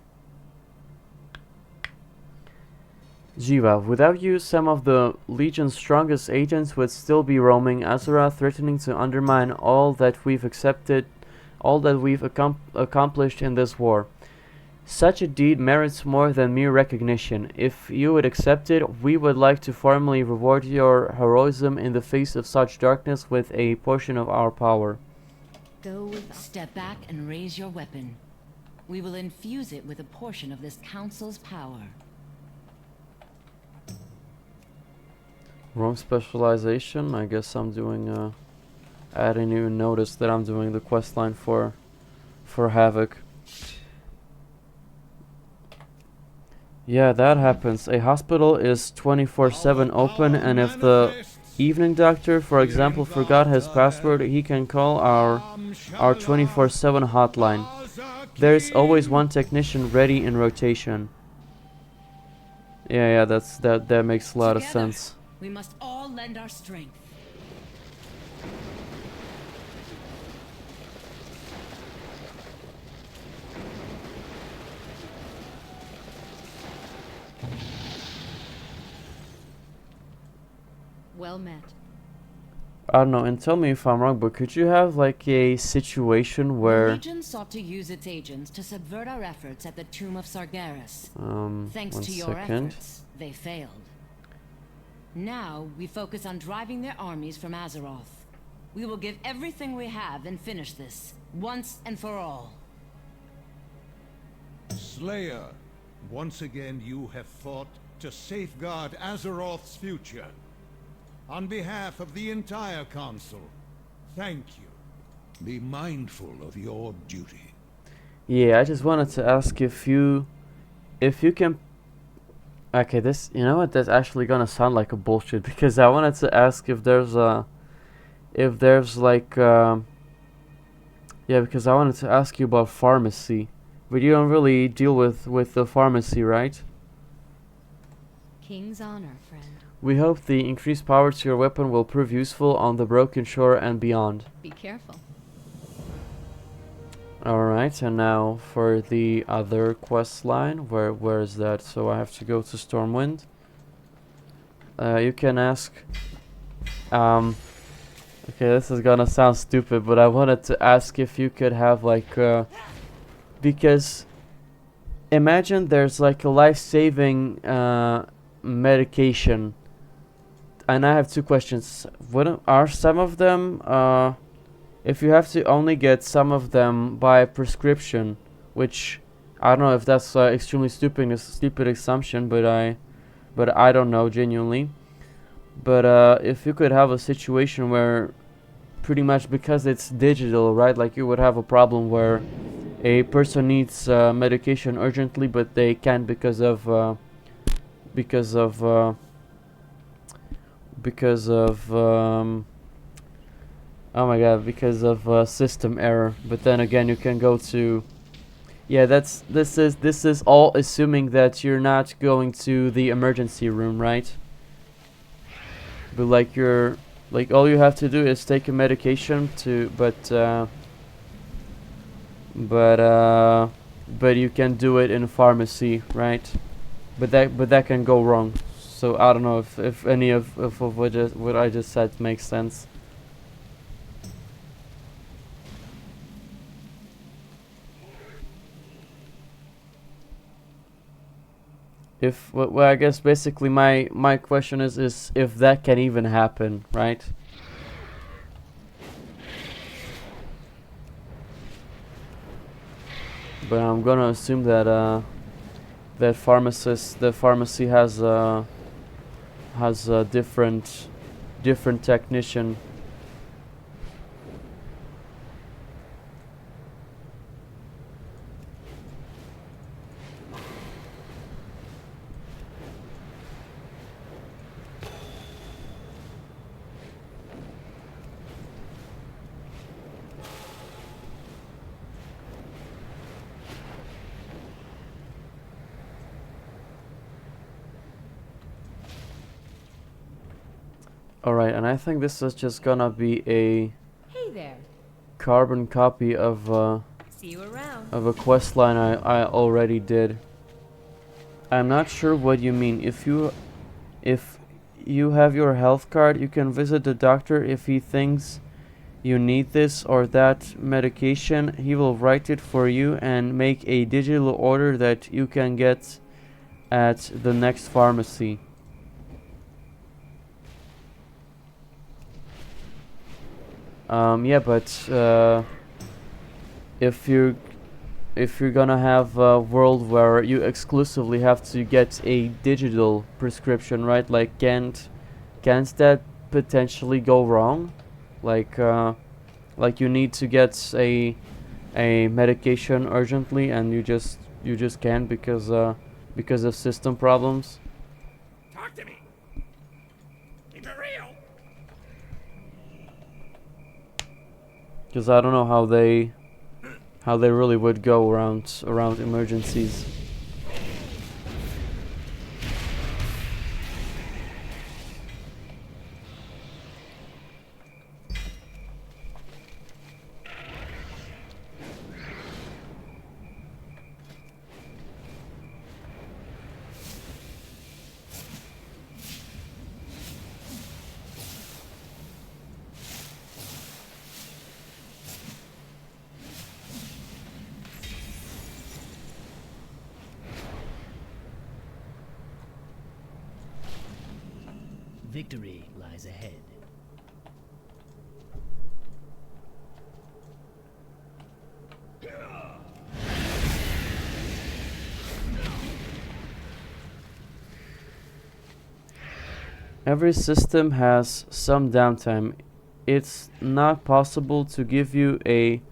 Jiva, without you, some of the Legion's strongest agents would still be roaming Azura, threatening to undermine all that we've accomplished in this war. Such a deed merits more than mere recognition. If you would accept it, we would like to formally reward your heroism in the face of such darkness with a portion of our power. Go with us. Step back and raise your weapon. We will infuse it with a portion of this council's power. Wrong specialization. I guess I'm doing I didn't even notice that I'm doing the questline for Havoc. Yeah, that happens. A hospital is 24/7 open, and if the evening doctor, for example, forgot his password, he can call our 24/7 hotline. There's always one technician ready in rotation. Yeah, that makes a lot of Together, sense. we must all lend our strength. Well met. I don't know, and tell me if I'm wrong, but could you have like a situation The where Legion sought to use its agents to subvert our efforts at the Tomb of Sargeras. Thanks one to your second. efforts, they failed. Now, we focus on driving their armies from Azeroth. We will give everything we have and finish this, once and for all. Slayer, once again you have fought to safeguard Azeroth's future. On behalf of the entire Council, thank you. Be mindful of your duty. Yeah, I just wanted to ask if you can. Okay, this, you know what, that's actually gonna sound like a bullshit, because I wanted to ask if there's like yeah, because I wanted to ask you about pharmacy, but you don't really deal with the pharmacy, right? King's honor, friend. We hope the increased power to your weapon will prove useful on the Broken Shore and beyond. Be careful. Alright, and now for the other quest line. Where is that? So I have to go to Stormwind. You can ask. Okay, this is gonna sound stupid, but I wanted to ask if you could have like because imagine there's like a life-saving medication, and I have two questions. What are some of them? if you have to only get some of them by prescription, which I don't know if that's extremely stupid assumption, but I don't know genuinely. But if you could have a situation where pretty much because it's digital, right? Like you would have a problem where a person needs medication urgently, but they can't because of oh my god, because of system error. But then again, you can go to, yeah, this is all assuming that you're not going to the emergency room, right? But like all you have to do is take a medication to, but you can do it in a pharmacy, right? But that can go wrong. So I don't know if any of what I just said makes sense. Well, I guess basically my question is if that can even happen, right? But I'm gonna assume that the pharmacy has a different technician. Alright, and I think this is just gonna be a Hey there. carbon copy of See you around. a quest line I already did. I'm not sure what you mean. If you have your health card, you can visit the doctor if he thinks you need this or that medication. He will write it for you and make a digital order that you can get at the next pharmacy. Yeah, but if you're gonna have a world where you exclusively have to get a digital prescription, right? Like, can't that potentially go wrong? Like you need to get a medication urgently, and you just can't because of system problems. Talk to me. Keep it real. Because I don't know how they really would go around emergencies. Victory lies ahead. Every system has some downtime. It's not possible to give you a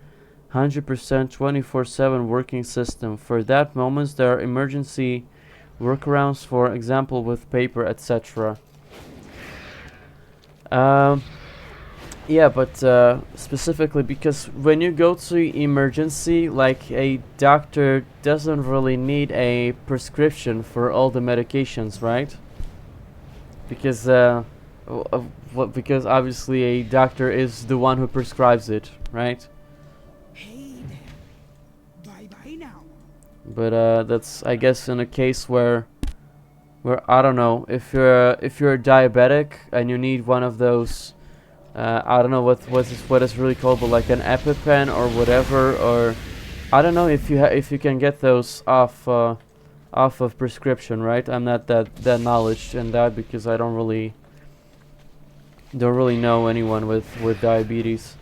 100% 24/7 working system. For that moments there are emergency workarounds, for example with paper, etc. Yeah, but specifically because when you go to emergency, like, a doctor doesn't really need a prescription for all the medications, right? Because because obviously a doctor is the one who prescribes it, right? Hey there. Bye-bye now. But that's, I guess, in a case where I don't know, if you're diabetic and you need one of those, I don't know what it's really called, but like an EpiPen or whatever, or I don't know if you can get those off of prescription, right? I'm not that knowledge in that because I don't really know anyone with diabetes.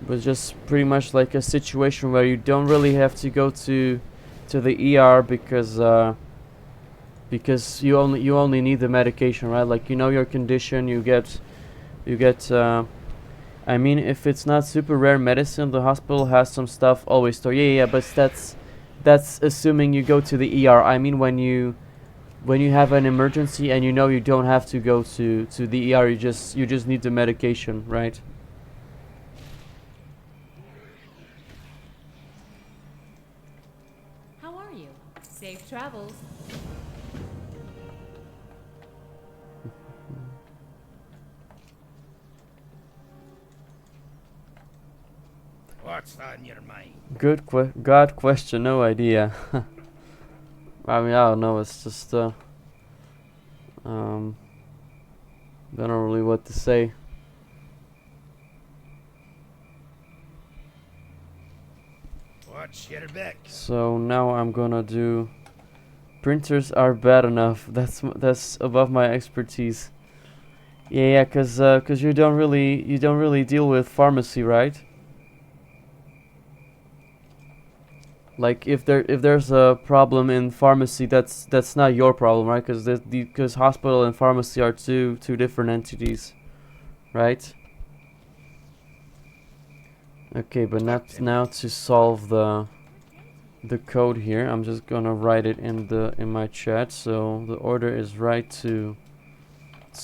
was just pretty much like a situation where you don't really have to go to the ER because you only need the medication, right? Like, you know your condition, you get I mean, if it's not super rare medicine, the hospital has some stuff always stored. Yeah, but that's assuming you go to the ER. I mean, when you have an emergency and you know you don't have to go to the ER, you just need the medication, right? How are you? Safe travels. What's on your mind? God question, no idea. I mean, I don't know. It's just don't know really what to say. Watch your back. So now I'm gonna do. Printers are bad enough. That's above my expertise. Yeah, cause you don't really deal with pharmacy, right? Like, if there's a problem in pharmacy, that's not your problem, right? Because hospital and pharmacy are two different entities, right? Okay, but not now to solve the code here. I'm just gonna write it in my chat. So the order is right to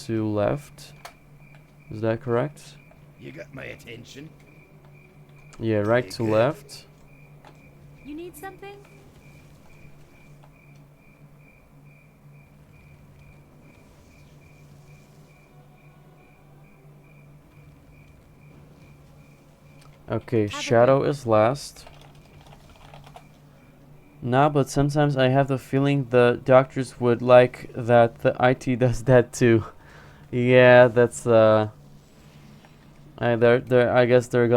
left. Is that correct? You got my attention. Yeah, right to left. You need something? Okay, shadow is last. Nah, but sometimes I have the feeling the doctors would like that the IT does that too. Yeah, that's I guess they're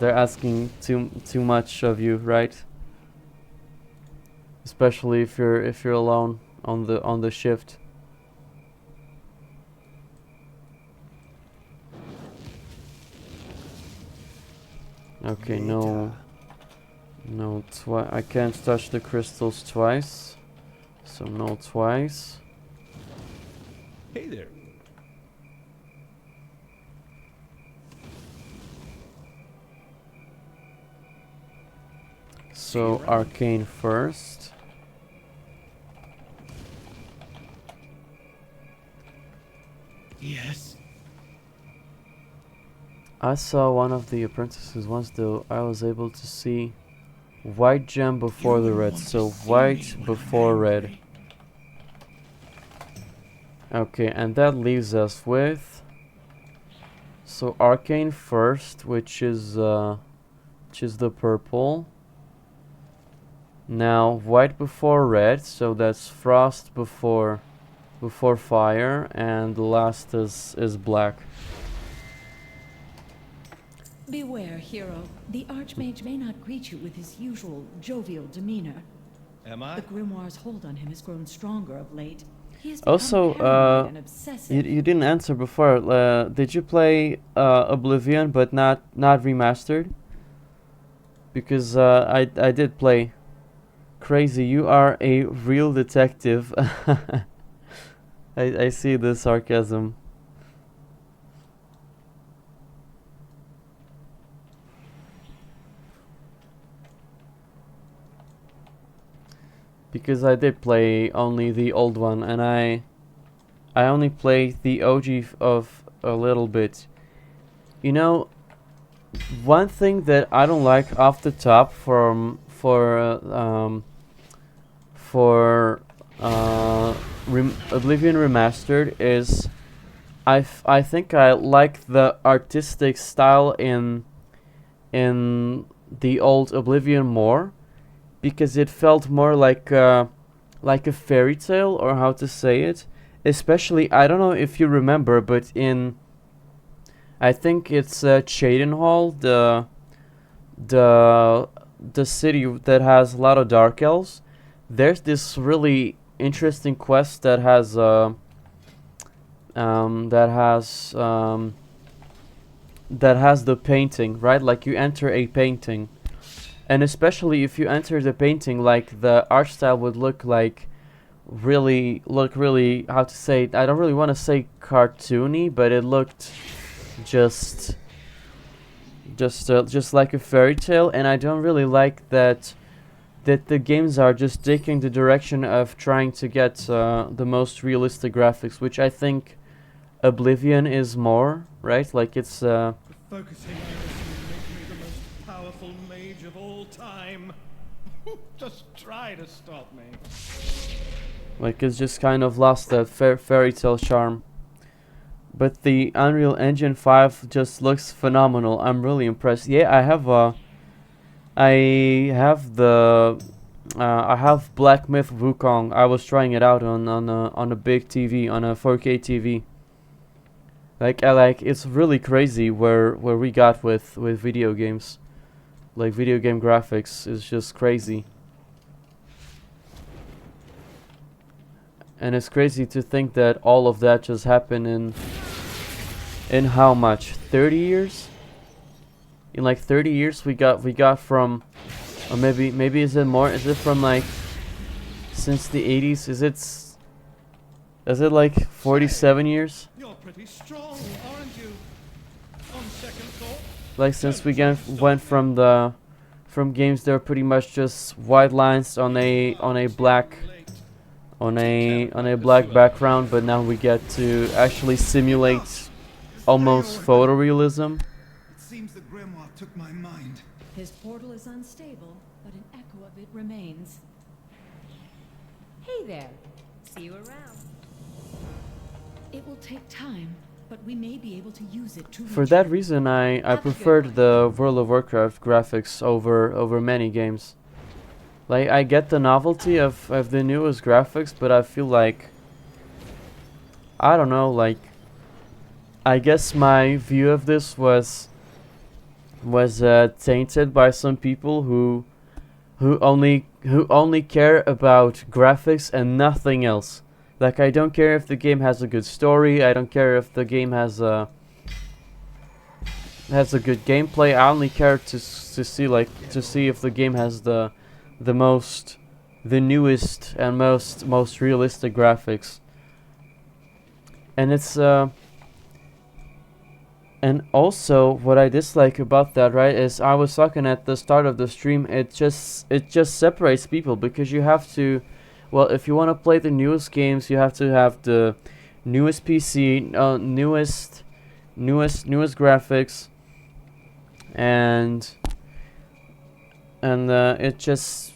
asking too much of you, right? Especially if you're alone on the shift. Okay, no, I can't touch the crystals twice, so no twice. Hey there. So arcane first. Yes. I saw one of the apprentices once, though. I was able to see white gem before the red, so white before red. Okay, and that leaves us with so arcane first, which is the purple. Now white before red, so that's frost before fire, and the last is black. Beware, hero. The Archmage may not greet you with his usual jovial demeanor. Am I? The grimoire's hold on him has grown stronger of late. He has Also, become paranoid and obsessive. you didn't answer before. Did you play Oblivion but not remastered? Because I did play. Crazy, you are a real detective. I see the sarcasm. Because I did play only the old one, and I only played the OG of a little bit. You know, one thing that I don't like off the top for Oblivion Remastered is I think I like the artistic style in the old Oblivion more, because it felt more like a fairy tale, or how to say it. Especially, I don't know if you remember, but I think it's Cheydinhal, the city that has a lot of dark elves. There's this really interesting quest that has that has the painting, right? Like you enter a painting, and especially if you enter the painting, like the art style would look really, how to say it? I don't really want to say cartoony, but it looked just like a fairy tale, and I don't really like that the games are just taking the direction of trying to get the most realistic graphics, which I think Oblivion is more, right? Like it's Focusing iris will make me the most powerful mage of all time. Just try to stop me. like it's just kind of lost that fairy tale charm. But the Unreal Engine 5 just looks phenomenal. I'm really impressed. Yeah, I have Black Myth Wukong. I was trying it out on a big TV, on a 4K TV. Like it's really crazy where we got with video games. Like video game graphics is just crazy. And it's crazy to think that all of that just happened in how much? 30 years? In like 30 years we got from, or maybe is it more? Is it from like since the 80s? Is it like 47 years? You're pretty strong, aren't you? On second thought. Like since we went from games that are pretty much just white lines on a black background, but now we get to actually simulate almost photorealism. It seems the grimoire took my mind. His portal is unstable, but an echo of it remains. Hey there. See you around. It will take time, but we may be able to use it to For reach that him. reason, I preferred the World of Warcraft graphics over many games. Like I get the novelty of the newest graphics, but I feel like, I don't know, like I guess my view of this was tainted by some people who only care about graphics and nothing else. Like I don't care if the game has a good story, I don't care if the game has a good gameplay. I only care to see if the game has the newest and most realistic graphics. And it's and also what I dislike about that, right, is I was talking at the start of the stream, it just separates people, because you have to, well, if you want to play the newest games, you have to have the newest PC, newest graphics, and it just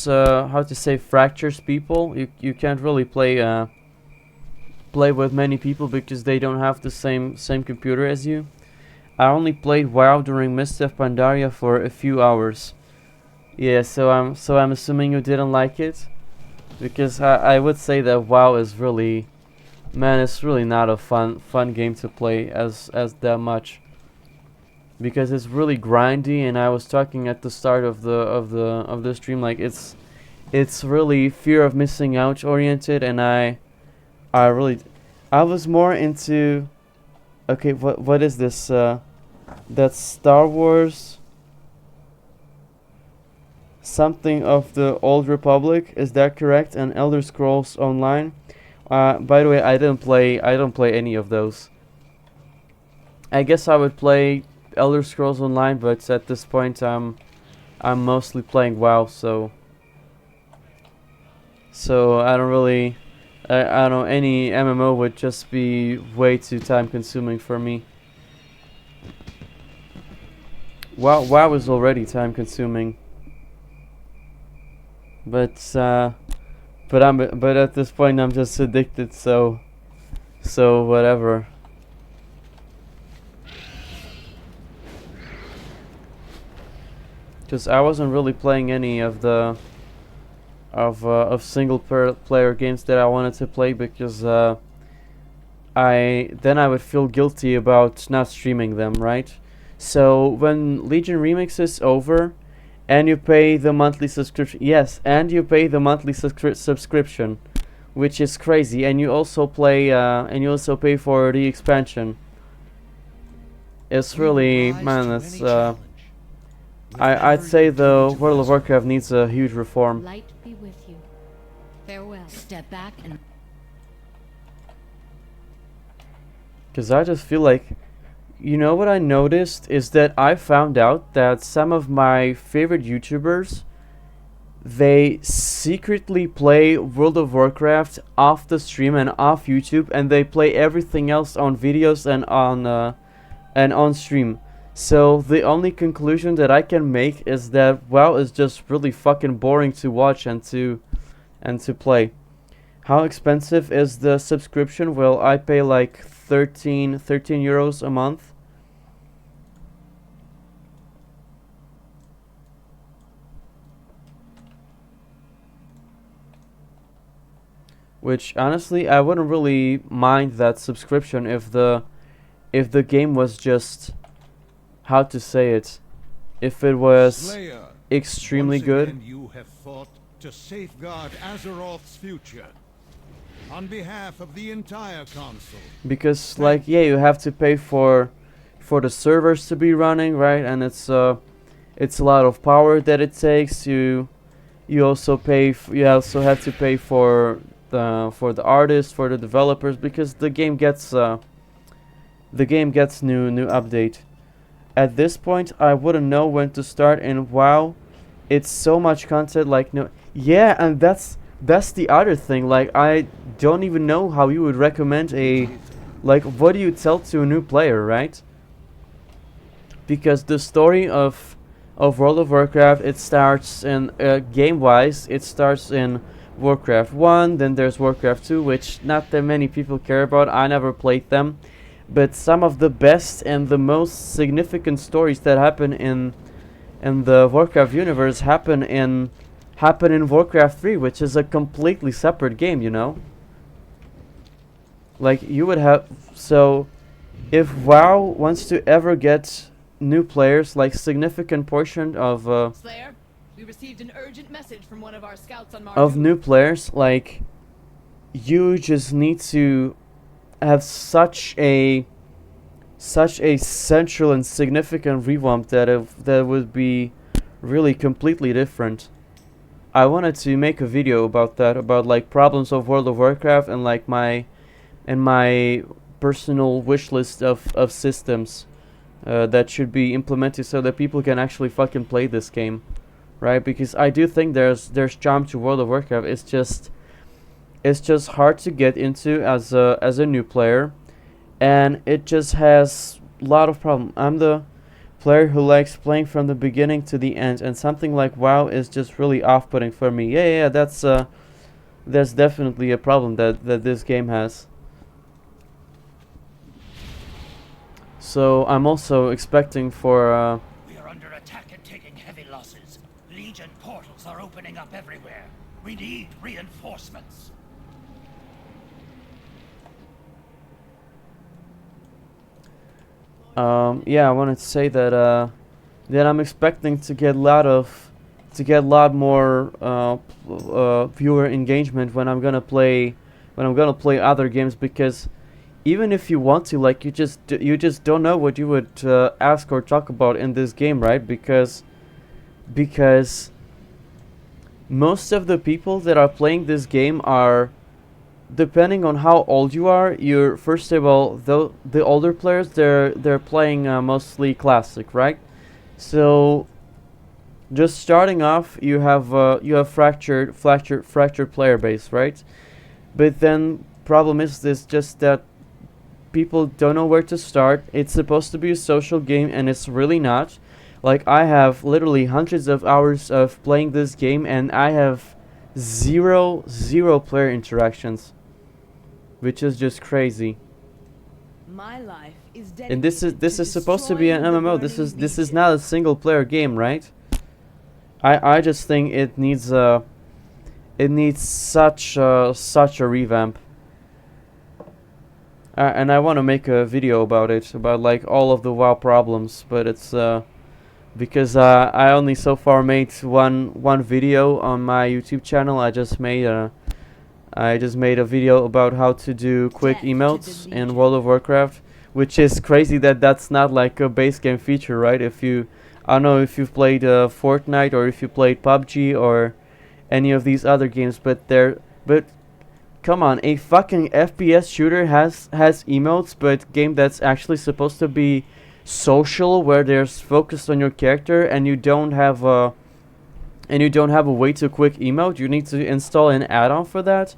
how to say, fractures people. You can't really play with many people because they don't have the same computer as you. I only played WoW during Mist of Pandaria for a few hours. Yeah, so I'm assuming you didn't like it, because I would say that WoW is really, man, it's really not a fun game to play as that much, because it's really grindy. And I was talking at the start of the stream, like it's really fear of missing out oriented, and I was more into, okay, what is this? That's Star Wars something of the Old Republic, is that correct? And Elder Scrolls Online. By the way, I don't play any of those. I guess I would play Elder Scrolls Online, but at this point I'm mostly playing WoW, so I don't really, I don't know, any MMO would just be way too time consuming for me. WoW is already time consuming, but at this point I'm just addicted, so whatever. Because I wasn't really playing any of the of single player games that I wanted to play, because I would feel guilty about not streaming them, right? So when Legion Remix is over and you pay the monthly subscription, yes, and you pay the monthly subscription, which is crazy, and you also play and you also pay for the expansion. it's really, man, it's I'd say the World of Warcraft needs a huge reform. Light be with you. Farewell. Step back and... Because I just feel like, you know what I noticed is that I found out that some of my favorite YouTubers, they secretly play World of Warcraft off the stream and off YouTube, and they play everything else on videos and on stream. So the only conclusion that I can make is that WoW is just really fucking boring to watch and to play. How expensive is the subscription? Well, I pay like 13 euros a month. Which honestly, I wouldn't really mind that subscription if the game was just, how to say it, if it was Slayer, extremely once good. again you have fought to safeguard Azeroth's future on behalf of the entire council. Because like, yeah, you have to pay for the servers to be running, right? And it's a lot of power that it takes. You also pay you also have to pay for the artists, for the developers, because the game gets new update. At this point, I wouldn't know when to start, and WoW, it's so much content. Like, no, yeah, and that's the other thing. Like, I don't even know how you would recommend like, what do you tell to a new player, right? Because the story of World of Warcraft, it starts in game-wise, it starts in Warcraft 1, then there's Warcraft 2, which not that many people care about. I never played them. But some of the best and the most significant stories that happen in the Warcraft universe happen in Warcraft 3, which is a completely separate game, you know? Like, you would have... So, if WoW wants to ever get new players, like significant portion of... Slayer, we received an urgent message from one of our scouts on Mars. of new players, like, you just need to have such a central and significant revamp that would be really completely different. I wanted to make a video about that, about like problems of World of Warcraft and like my personal wish list of systems that should be implemented so that people can actually fucking play this game, right? Because I do think there's charm to World of Warcraft. It's just hard to get into as a new player, and it just has a lot of problems. I'm the player who likes playing from the beginning to the end, and something like WoW is just really off-putting for me. Yeah, that's definitely a problem that this game has. So I'm also expecting for We are under attack and taking heavy losses. Legion portals are opening up everywhere. We need reinforcements. yeah, I wanted to say that I'm expecting to get a lot more viewer engagement when I'm gonna play other games, because even if you want to, like, you just don't know what you would ask or talk about in this game, right? Because most of the people that are playing this game are, depending on how old you are, you're, first of all, the older players, they're playing mostly classic, right? So just starting off, you have fractured player base, right? But then problem is this, just that people don't know where to start. It's supposed to be a social game, and it's really not. Like, I have literally hundreds of hours of playing this game, and I have zero player interactions, which is just crazy. My life is And this is supposed to be an MMO. This is not a single player game, right? I just think it needs such a revamp. And I want to make a video about it, about like all of the WoW problems, but it's because I only so far made one video on my YouTube channel. I just made a video about how to do quick emotes in World of Warcraft, which is crazy that that's not like a base game feature, right? If you, I don't know if you've played Fortnite or if you played PUBG or any of these other games, but come on, a fucking FPS shooter has emotes, but game that's actually supposed to be social, where there's focused on your character, and you don't have a way to quick emote. You need to install an add-on for that.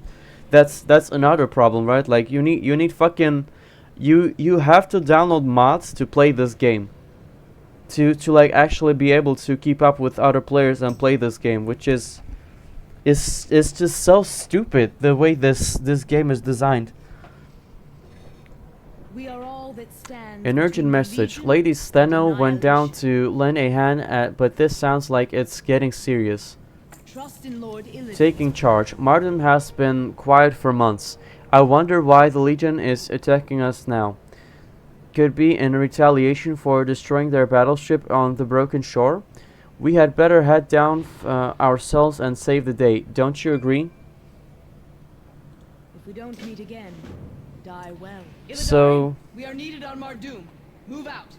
That's another problem, right? Like you need fucking you have to download mods to play this game, to like actually be able to keep up with other players and play this game, which is just so stupid the way this game is designed. We are all that stand An urgent between the message. Legion Lady and Steno went down annihilation. to lend a hand, but this sounds like it's getting serious. Trust in Lord Illidan. Taking charge. Martin has been quiet for months. I wonder why the Legion is attacking us now. Could be in retaliation for destroying their battleship on the broken shore. We had better head down ourselves and save the day. Don't you agree? If we don't meet again, die well. So- we are needed on Mardoom. Move out.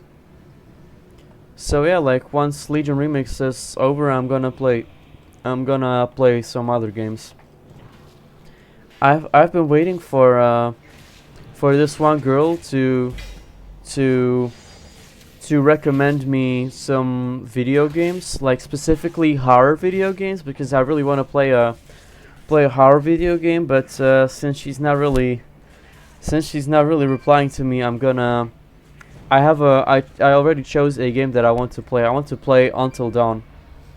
So yeah, like once Legion Remix is over, I'm gonna play some other games. I've been waiting for this one girl to recommend me some video games, like specifically horror video games, because I really want to play a horror video game. But since she's not really replying to me, I already chose a game that I want to play. I want to play Until Dawn.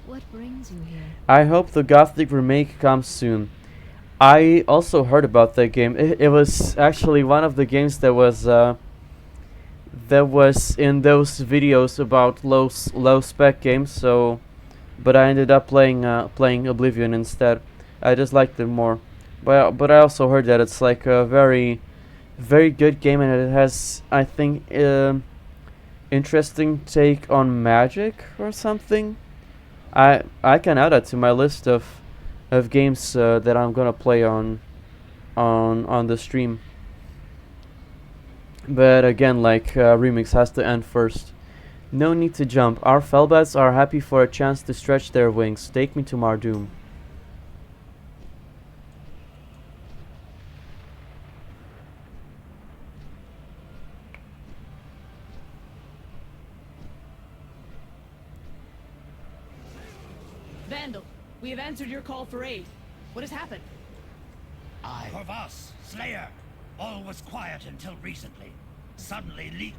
What brings you here? I hope the Gothic remake comes soon. I also heard about that game. It was actually one of the games that was in those videos about low spec games. So, but I ended up playing Oblivion instead. I just liked it more. But I also heard that it's like a very good game, and it has, I think, interesting take on magic or something. I can add that to my list of games that I'm gonna play on the stream. But again, like Remix has to end first. No need to jump. Our Felbats are happy for a chance to stretch their wings. Take me to Mardoom. Vandal, we have answered your call for aid. What has happened? Corvus, Slayer. All was quiet until recently. Suddenly,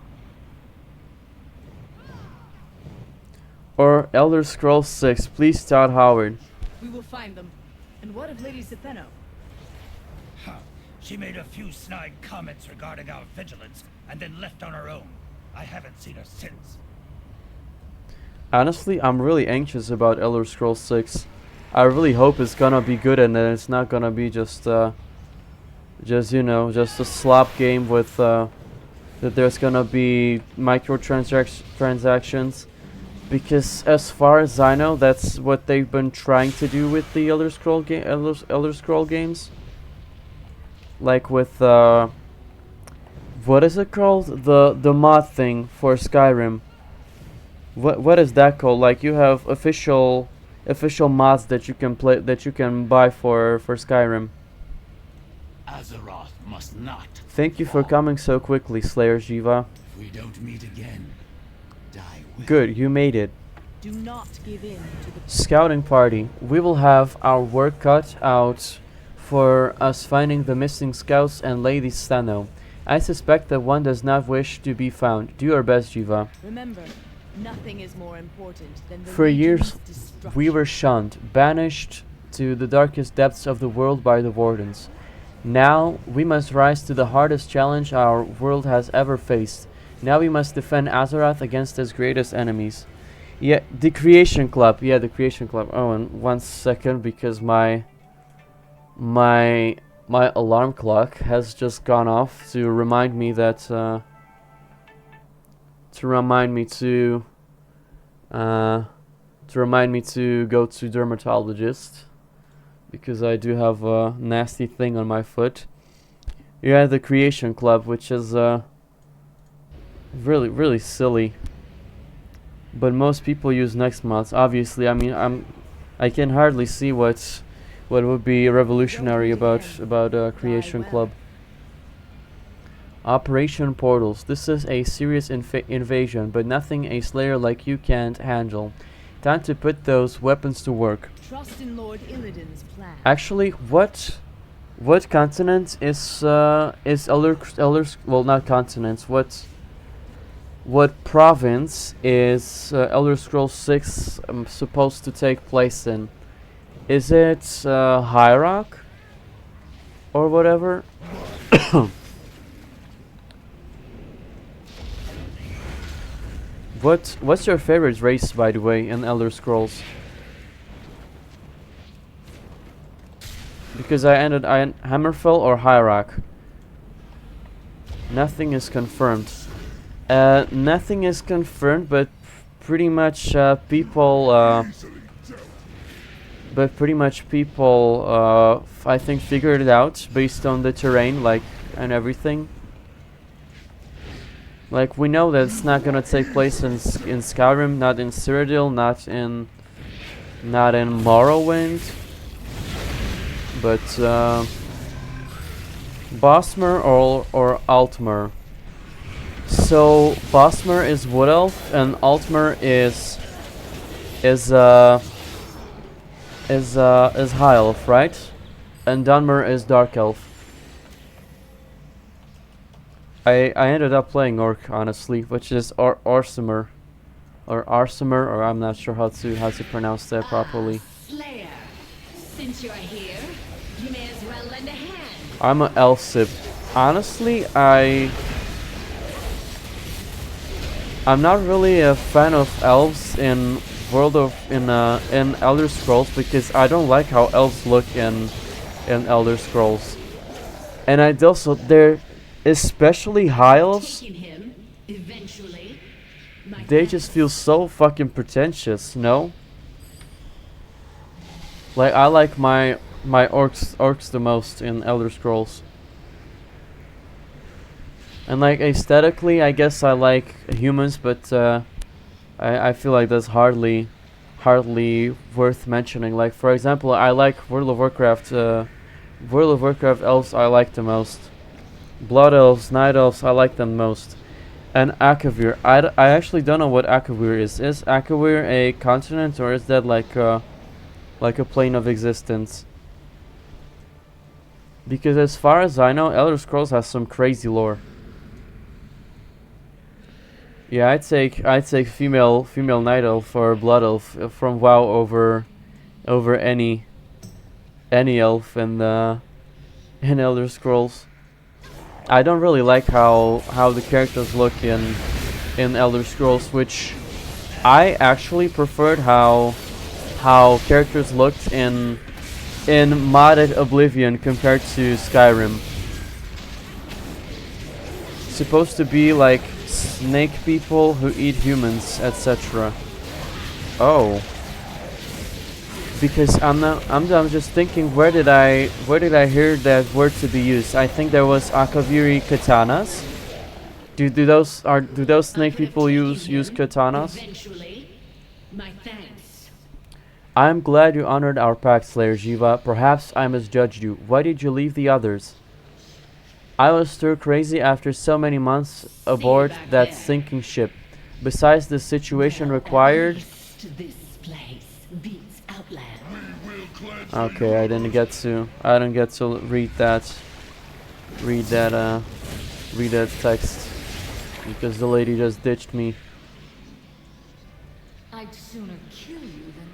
Or Elder Scrolls 6. Please, Todd Howard. We will find them. And what of Lady Sitheno? She made a few snide comments regarding our vigilance and then left on her own. I haven't seen her since. Honestly, I'm really anxious about Elder Scrolls 6. I really hope it's gonna be good and that it's not gonna be just a slop game with that there's gonna be microtransactions, because as far as I know, that's what they've been trying to do with the Elder Scroll games. Like with what is it called? The mod thing for Skyrim. What is that called? Like you have official mods that you can buy for Skyrim. Azeroth must not. Thank you for coming so quickly, Slayer Jiva. If we don't meet again, die well. Good, you made it. Do not give in to the Scouting party. We will have our work cut out for us finding the missing scouts and Lady Steno. I suspect that one does not wish to be found. Do your best, Jiva. Remember, nothing is more important than the For years, Legion's destruction. we were shunned, banished to the darkest depths of the world by the Wardens. Now, we must rise to the hardest challenge our world has ever faced. Now we must defend Azeroth against its greatest enemies. Yeah, the Creation Club. Yeah, the Creation Club. Oh, and 1 second, because my alarm clock has just gone off to remind me that to remind me to go to dermatologist, because I do have a nasty thing on my foot. Yeah, the Creation Club, which is really silly. But most people use next mods. Obviously, I mean, I can hardly see what would be revolutionary about Creation Club. Operation Portals. This is a serious invasion, but nothing a slayer like you can't handle. Time to put those weapons to work. Trust in Lord Illidan's plan. Actually, what continent is well, not continents. What province is Elder Scrolls 6 supposed to take place in? Is it Hyrok or whatever? What's your favorite race, by the way, in Elder Scrolls? Because I Hammerfell or Hyrok. Nothing is confirmed. Nothing is confirmed, but pretty much people. I think figured it out based on the terrain, like, and everything. Like, we know that it's not gonna take place in Skyrim, not in Cyrodiil, not in Morrowind, but Bosmer or Altmer. So Bosmer is Wood Elf and Altmer is High Elf, right? And Dunmer is Dark Elf. I ended up playing Orc, honestly, which is Orsimer, or I'm not sure how to pronounce that properly. Slayer, since you're here, you may as well lend a hand. I'm an elf sip. Honestly, I'm not really a fan of elves in in Elder Scrolls, because I don't like how elves look in Elder Scrolls, and they're especially high elves. They just feel so fucking pretentious, no? Like, I like my orcs the most in Elder Scrolls. And like aesthetically, I guess I like humans, but I feel like that's hardly worth mentioning. Like, for example, I like World of Warcraft elves I like the most. Blood elves, night elves, I like them most. And Akavir, I actually don't know what Akavir is. Is Akavir a continent, or is that like a plane of existence? Because as far as I know, Elder Scrolls has some crazy lore. Yeah, I'd take female night elf or blood elf from WoW over any elf in Elder Scrolls. I don't really like how the characters look in Elder Scrolls, which I actually preferred how characters looked in modded Oblivion compared to Skyrim. Supposed to be like snake people who eat humans, etc. Oh. Because I'm just thinking, where did I hear that word to be used? I think there was Akaviri katanas. Do those snake people use katanas? My thanks. I'm glad you honored our pact, Slayer Jiva. Perhaps I misjudged you. Why did you leave the others? I was stir crazy after so many months aboard that sinking ship. Besides, the situation required. Okay, I didn't get to read that text because the lady just ditched me. I'd sooner kill you than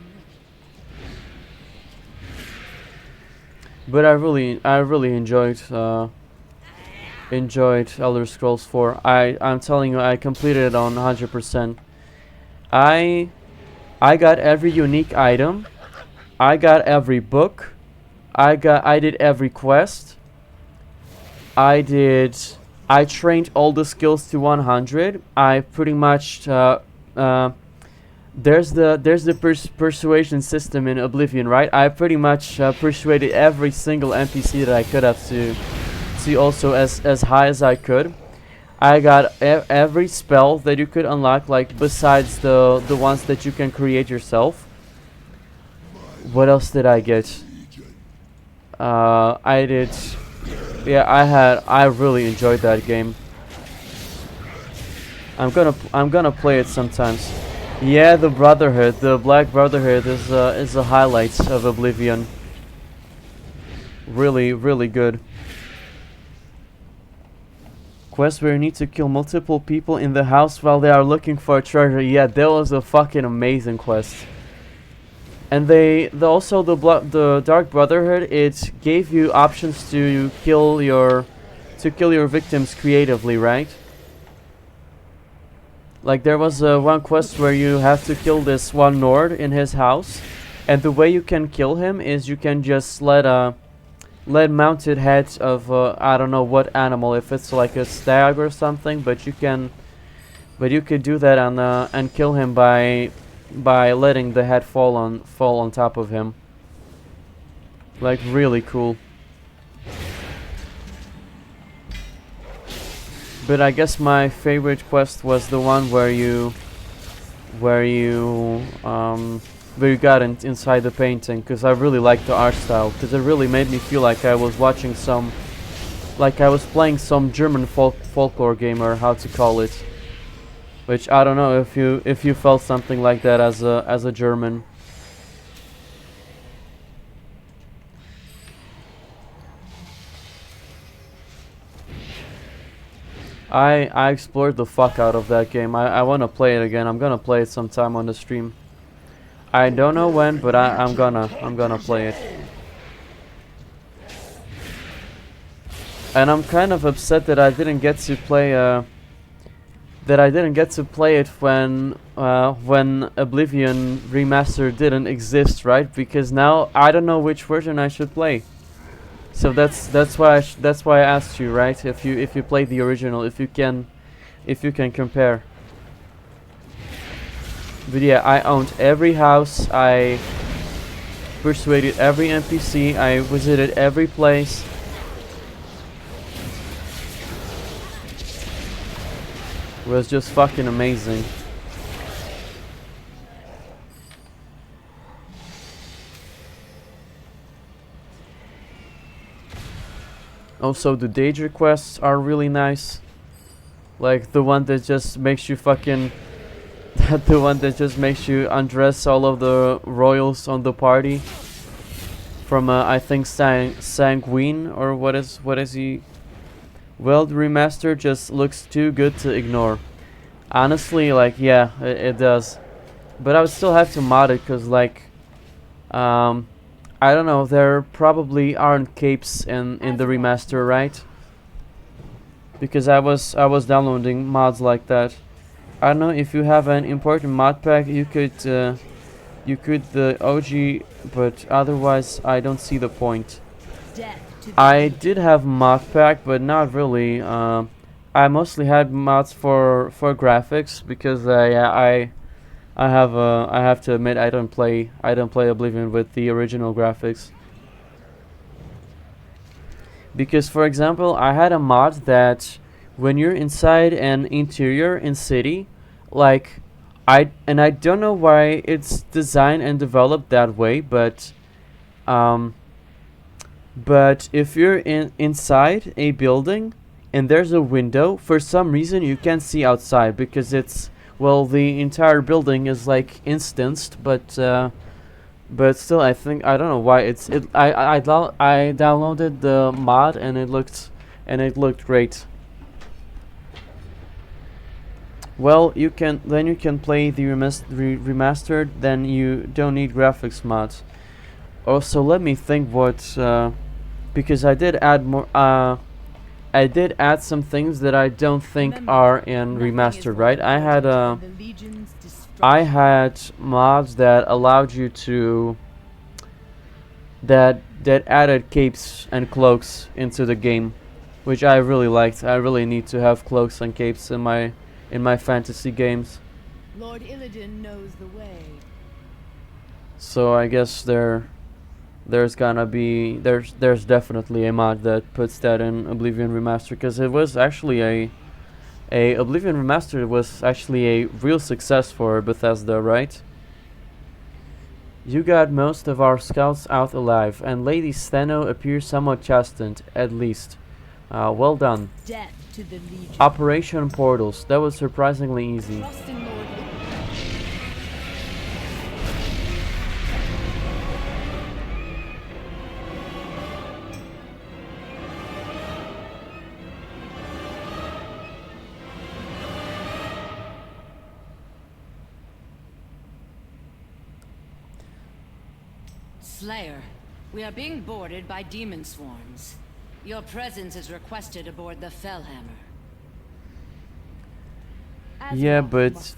But I really enjoyed Elder Scrolls 4. I'm telling you, I completed it on 100%. I got every unique item. I got every book. I did every quest. I trained all the skills to 100. I pretty much there's the persuasion system in Oblivion, right? I pretty much persuaded every single NPC that I could have to also as high as I could. I got every spell that you could unlock, like besides the ones that you can create yourself. What else did I get? I did. Yeah, I really enjoyed that game. I'm gonna play it sometimes. Yeah, the Brotherhood, the Black Brotherhood is the highlight of Oblivion. Really, really good. Quest where you need to kill multiple people in the house while they are looking for a treasure. Yeah, that was a fucking amazing quest. And also the Dark Brotherhood, it gave you options to kill your victims creatively, right? Like there was one quest where you have to kill this one Nord in his house, and the way you can kill him is you can just let mounted heads of I don't know what animal, if it's like a stag or something, but you could do that and kill him by letting the head fall on top of him. Like really cool. But I guess my favorite quest was the one where you got inside the painting, because I really liked the art style, because it really made me feel like I was watching like I was playing some German folklore game, or how to call it. Which I don't know if you felt something like that as a German. I explored the fuck out of that game. I want to play it again. I'm gonna play it sometime on the stream. I don't know when, but I'm gonna play it. And I'm kind of upset that I didn't get to play it when Oblivion Remastered didn't exist, right? Because now I don't know which version I should play. So that's why I asked you, right? If you played the original, if you can compare. But yeah, I owned every house. I persuaded every NPC. I visited every place. It was just fucking amazing. Also, the danger quests are really nice. Like the one that just makes you fucking the one that just makes you undress all of the royals on the party. From I think Sanguine, or what is he? Well, the remaster just looks too good to ignore. Honestly, like yeah, it does. But I would still have to mod it, cause like I don't know, there probably aren't capes in the remaster, right? Because I was downloading mods like that. I don't know, if you have an important mod pack, you could the OG, but otherwise I don't see the point. I did have mod pack, but not really. I mostly had mods for graphics, because I have to admit I don't play Oblivion with the original graphics. Because for example, I had a mod that when you're inside an interior in city, like I don't know why it's designed and developed that way, but if you're inside a building and there's a window, for some reason you can't see outside, because it's, well, the entire building is like instanced, but still, I don't know why I downloaded the mod and it looked great. Well, you can play the remastered, then you don't need graphics mods. Also, let me think what because I did add more. I did add some things that I don't think are in remastered, right? I had mods that allowed you to that added capes and cloaks into the game, which I really liked. I really need to have cloaks and capes in my fantasy games. Lord Illidan knows the way. So I guess there's definitely a mod that puts that in Oblivion Remastered, because it was actually A Oblivion Remastered was actually a real success for Bethesda, right? You got most of our scouts out alive, and Lady Steno appears somewhat chastened, at least. Well done. Death to the Legion. Operation Portals. That was surprisingly easy. Trust in Lord. Slayer, we are being boarded by demon swarms. Your presence is requested aboard the Fellhammer. Yeah, but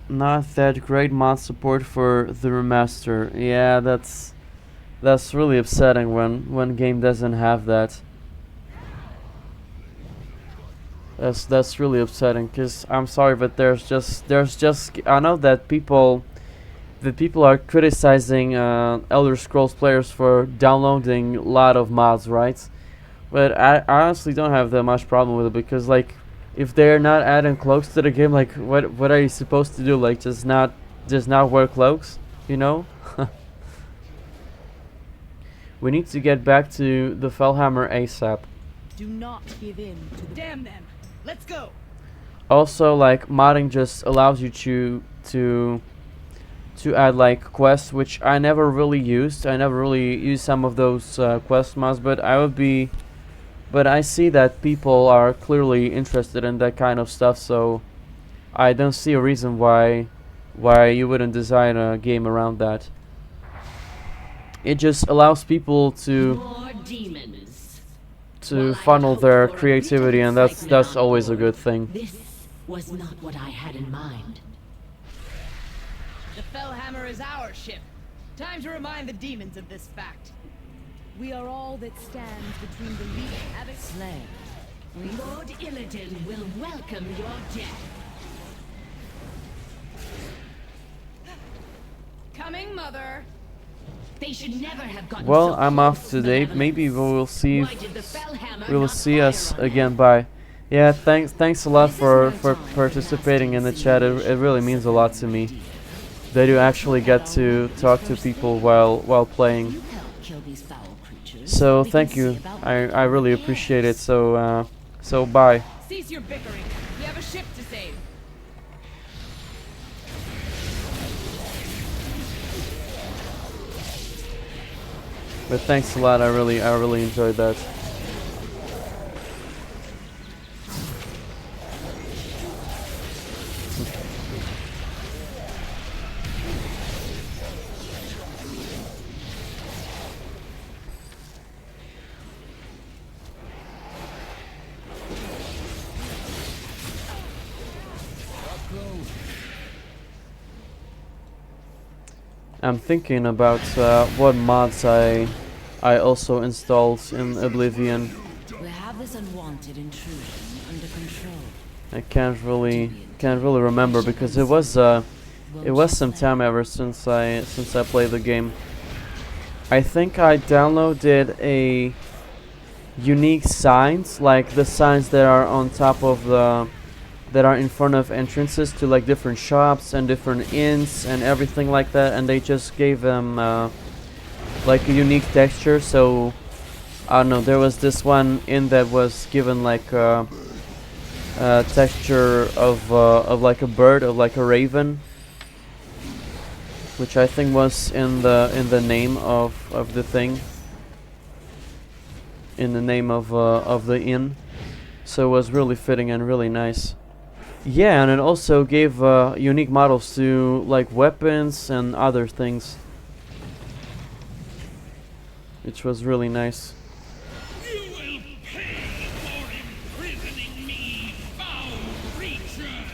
not that great mod support for the remaster. Yeah, that's really upsetting when game doesn't have that. That's really upsetting, cause I'm sorry, but there's just I know that people are criticizing Elder Scrolls players for downloading a lot of mods, right? But I honestly don't have that much problem with it, because like, if they're not adding cloaks to the game, like what are you supposed to do? Like just not wear cloaks, you know? We need to get back to the Fellhammer ASAP. Do not give in to the damn them. Let's go. Also, like, modding just allows you to add like quests, which I never really used. I never really used some of those quest mods, but I see that people are clearly interested in that kind of stuff, so I don't see a reason why you wouldn't design a game around that. It just allows people to funnel their creativity, and that's always a good thing. This was not what I had in mind. The Fellhammer is our ship. Time to remind the demons of this fact. We are all that stands between the Legion Abbot. Slayer, Lord Illidan will welcome your death. Coming, Mother. They should never have gotten Well, so I'm close off to today. benevolence. Maybe we'll see Why did the Fellhammer we'll not see fire us on again. them? Bye. Yeah, thanks a lot for participating in the chat. It really means a lot to me that you actually get to talk to people while playing. you help kill these foul creatures. So We thank can you. see about I really appreciate it. So bye. Cease your bickering. We have a ship to save. But thanks a lot. I really enjoyed that. I'm thinking about what mods I also installed in Oblivion. We have this unwanted intrusion under control. I can't really remember, because it was some time ever since I played the game. I think I downloaded a unique signs, like the signs that are on top of that are in front of entrances to like different shops and different inns and everything like that, and they just gave them like a unique texture. So I don't know, there was this one inn that was given like a texture of like a bird, of like a raven, which I think was in the name of the thing, in the name of the inn. So it was really fitting and really nice. Yeah, and it also gave unique models to like weapons and other things, which was really nice. You will pay for imprisoning me, foul creature!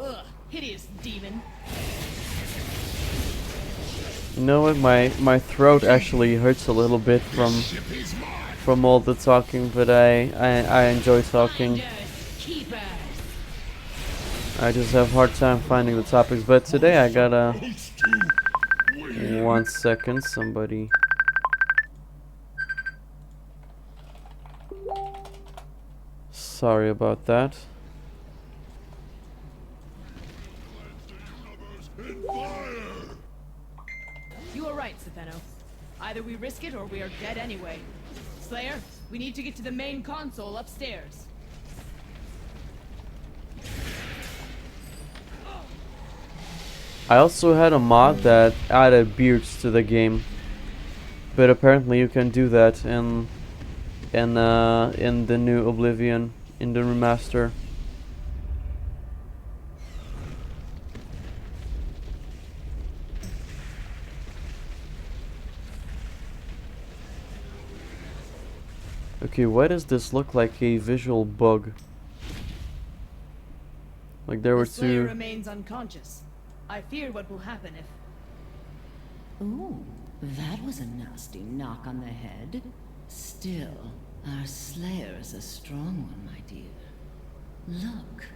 Ugh, hideous demon. You know what? My throat actually hurts a little bit from all the talking, but I enjoy talking. Finders, keepers. I just have a hard time finding the topics, but today I gotta... 1 second, somebody... Sorry about that. You are right, Setheno. Either we risk it or we are dead anyway. Slayer, we need to get to the main console upstairs. I also had a mod that added beards to the game, but apparently you can do that in the new Oblivion, in the remaster. Okay, why does this look like a visual bug? Like there were The Slayer two... remains unconscious. I fear what will happen if... Ooh, that was a nasty knock on the head. Still, our Slayer is a strong one, my dear. Look.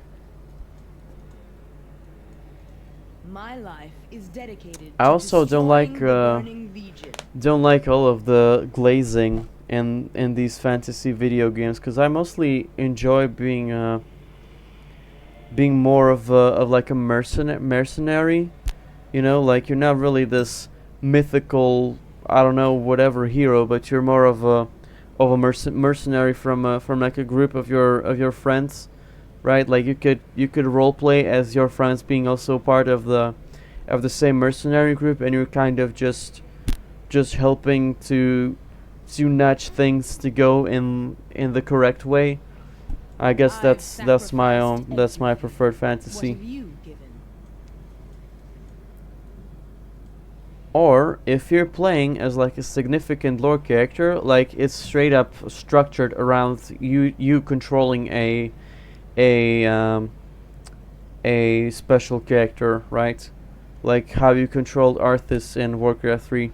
My life is dedicated I also don't like all of the glazing in these fantasy video games, because I mostly enjoy being more of like a mercenary, you know, like you're not really this mythical, I don't know, whatever hero, but you're more of a mercenary from like a group of your friends, right? Like you could roleplay as your friends being also part of the same mercenary group, and you're kind of just helping to nudge things to go in the correct way. I guess that's my preferred fantasy. What have you given? Or if you're playing as like a significant lore character, like it's straight up structured around you controlling a special character, right? Like how you controlled Arthas in Warcraft 3.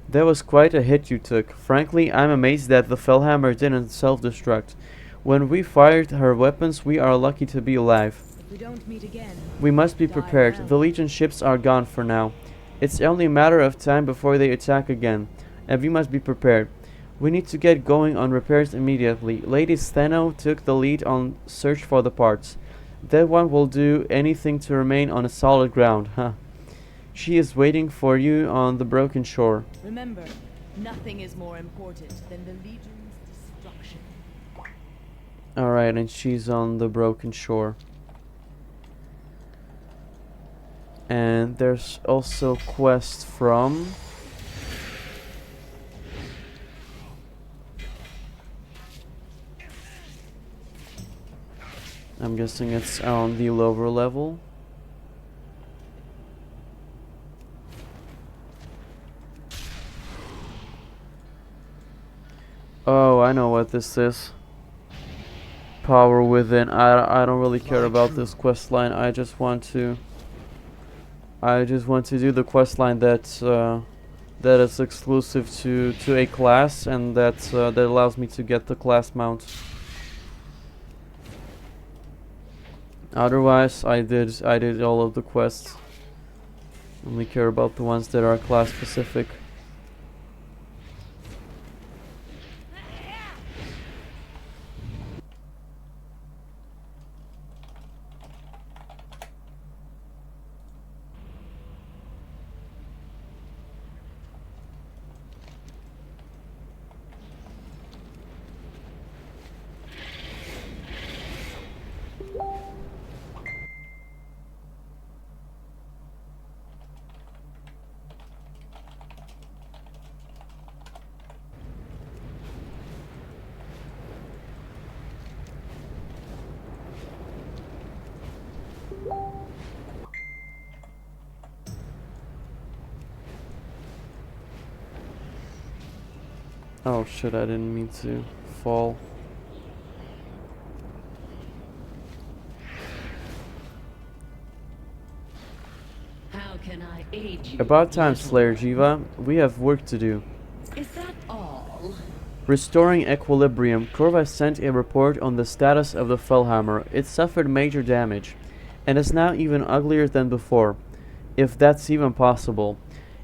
That was quite a hit you took. Frankly, I'm amazed that the Fellhammer didn't self-destruct. When we fired her weapons, we are lucky to be alive. If we don't meet again, We must be prepared. well. The Legion ships are gone for now. It's only a matter of time before they attack again, and we must be prepared. We need to get going on repairs immediately. Lady Steno took the lead on search for the parts. That one will do anything to remain on a solid ground, huh? She is waiting for you on the broken shore. remember, nothing is more important than the Legion's destruction. Alright, and she's on the broken shore. And there's also quest from... I'm guessing it's on the lower level. Oh, I know what this is. Power within. I don't really care about this quest line. I just want to do the quest line that is exclusive to a class, and that allows me to get the class mount. Otherwise, I did all of the quests. Only care about the ones that are class specific. Oh shit, I didn't mean to fall. How can I aid you? About time, little Slayer one? Jiva. We have work to do. Is that all? Restoring equilibrium, Corvus sent a report on the status of the Fellhammer. It suffered major damage, and is now even uglier than before, if that's even possible.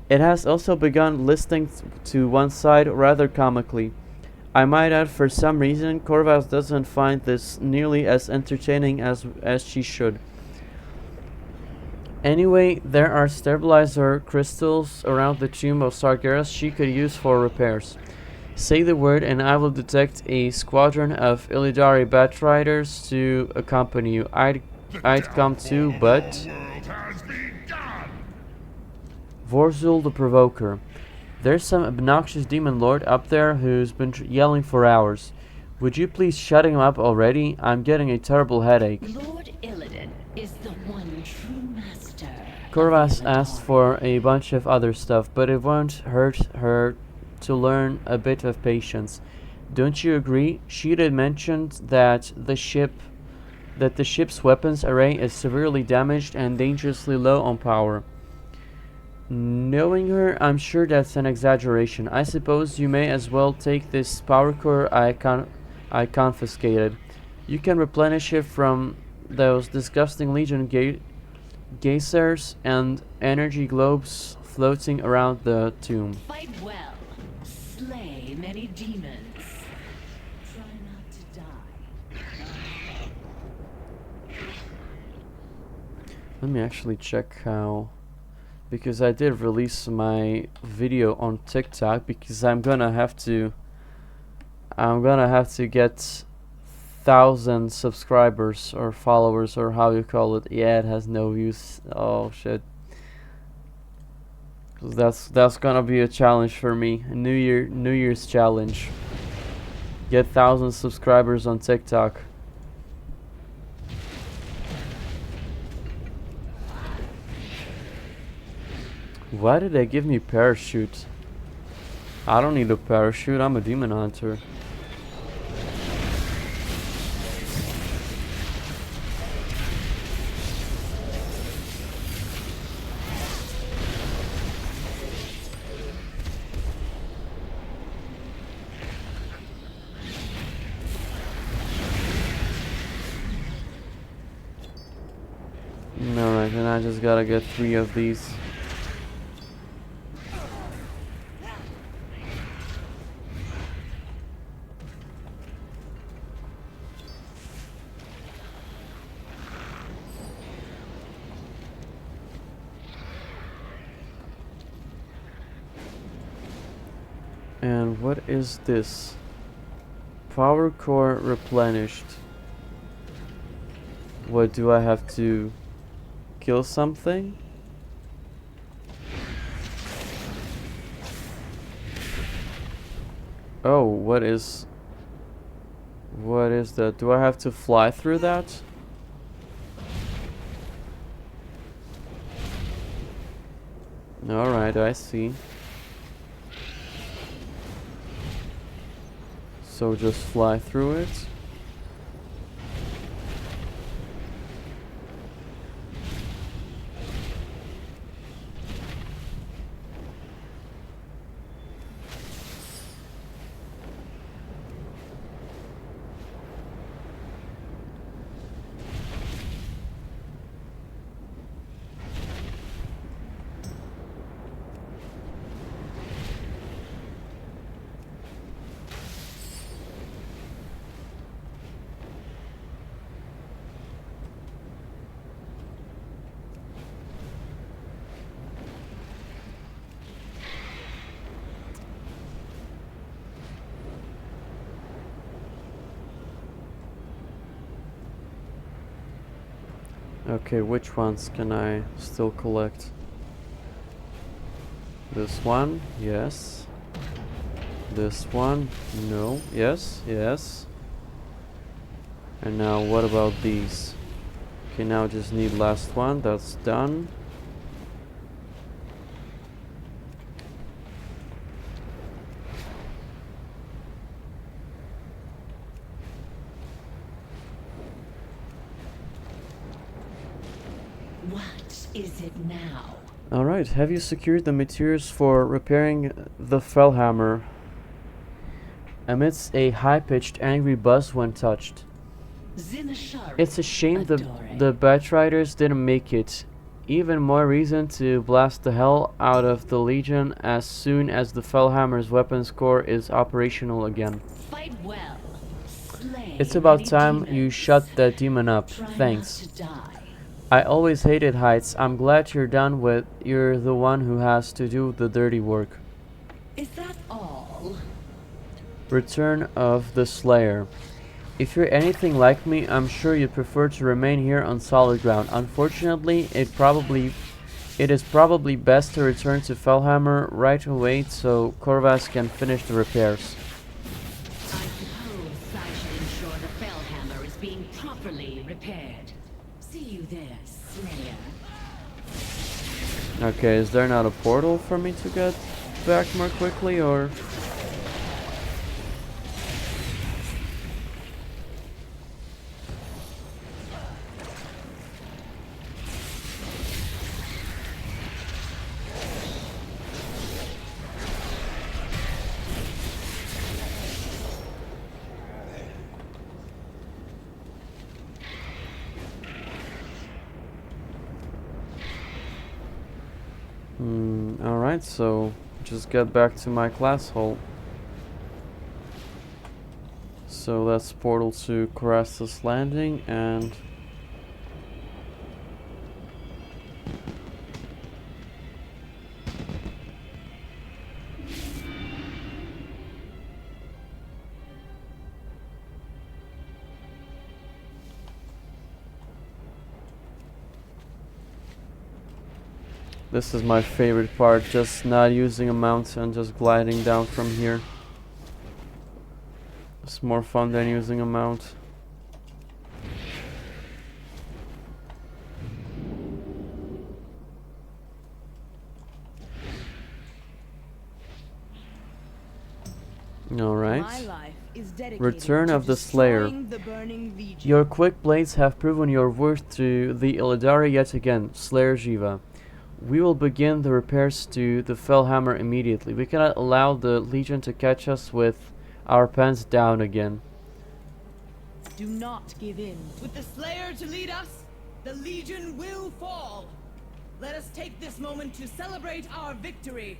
It has also begun listing to one side rather comically. I might add, for some reason, Corvus doesn't find this nearly as entertaining as she should. Anyway, there are stabilizer crystals around the tomb of Sargeras she could use for repairs. Say the word and I will detect a squadron of Illidari Batriders to accompany you. I'd come too, but... Vorzul the Provoker. There's some obnoxious demon lord up there who's been yelling for hours. Would you please shut him up already? I'm getting a terrible headache. Lord Illidan is the one true master. Corvus asked for a bunch of other stuff, but it won't hurt her to learn a bit of patience. Don't you agree? She had mentioned that the ship's weapons array is severely damaged and dangerously low on power. Knowing her, I'm sure that's an exaggeration. I suppose you may as well take this power core I confiscated. You can replenish it from those disgusting Legion geysers and energy globes floating around the tomb. Fight well. Slay many demons. Try not to die. Let me actually check how, because I did release my video on TikTok, because I'm gonna have to get 1,000 subscribers or followers or how you call it. Yeah, it has no views. Oh shit. That's gonna be a challenge for me. A New Year's challenge. Get 1,000 subscribers on TikTok. Why did they give me parachute? I don't need a parachute. I'm a demon hunter. Alright, and I just gotta get 3 of these. And what is this? Power core replenished. What, do I have to kill something? Oh, what is that? Do I have to fly through that? Alright, I see. So just fly through it. Okay, which ones can I still collect? This one, yes. This one, no, yes, yes. And now what about these? Okay, now just need last one, that's done. What is it now? Alright, have you secured the materials for repairing the Fellhammer? emits a high-pitched angry buzz when touched. It's a shame the Batriders didn't make it. Even more reason to blast the hell out of the Legion as soon as the Fellhammer's weapons core is operational again. Fight well. Slay It's about many time demons. you shut that demon up. Try Thanks. not to die. I always hated heights. I'm glad you're done with. You're the one who has to do the dirty work. Is that all? Return of the Slayer. If you're anything like me, I'm sure you prefer to remain here on solid ground. Unfortunately, it is probably best to return to Fellhammer right away so Corvus can finish the repairs. I suppose I should ensure the Fellhammer is being properly repaired. See you there, Slayer. Okay, is there not a portal for me to get back more quickly, or? Alright, so just get back to my class hall. So that's portal to Corassus Landing, and this is my favorite part, just not using a mount and just gliding down from here. It's more fun than using a mount. Alright. My life is dedicated Return to of the Slayer. destroying the burning legion. Your quick blades have proven your worth to the Illidari yet again, Slayer Jiva. We will begin the repairs to the Fellhammer immediately. We cannot allow the Legion to catch us with our pants down again. Do not give in. With the Slayer to lead us, the Legion will fall. Let us take this moment to celebrate our victory.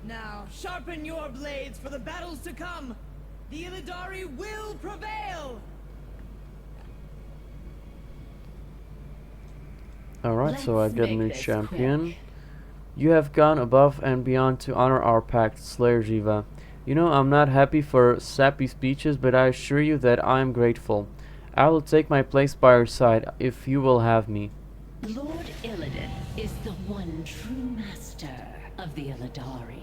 Now, sharpen your blades for the battles to come. The Illidari will prevail. Alright, so I Let's get a make new this champion. quick. You have gone above and beyond to honor our pact, Slayer Jiva. You know, I'm not happy for sappy speeches, but I assure you that I am grateful. I will take my place by your side, if you will have me. Lord Illidan is the one true master of the Illidari.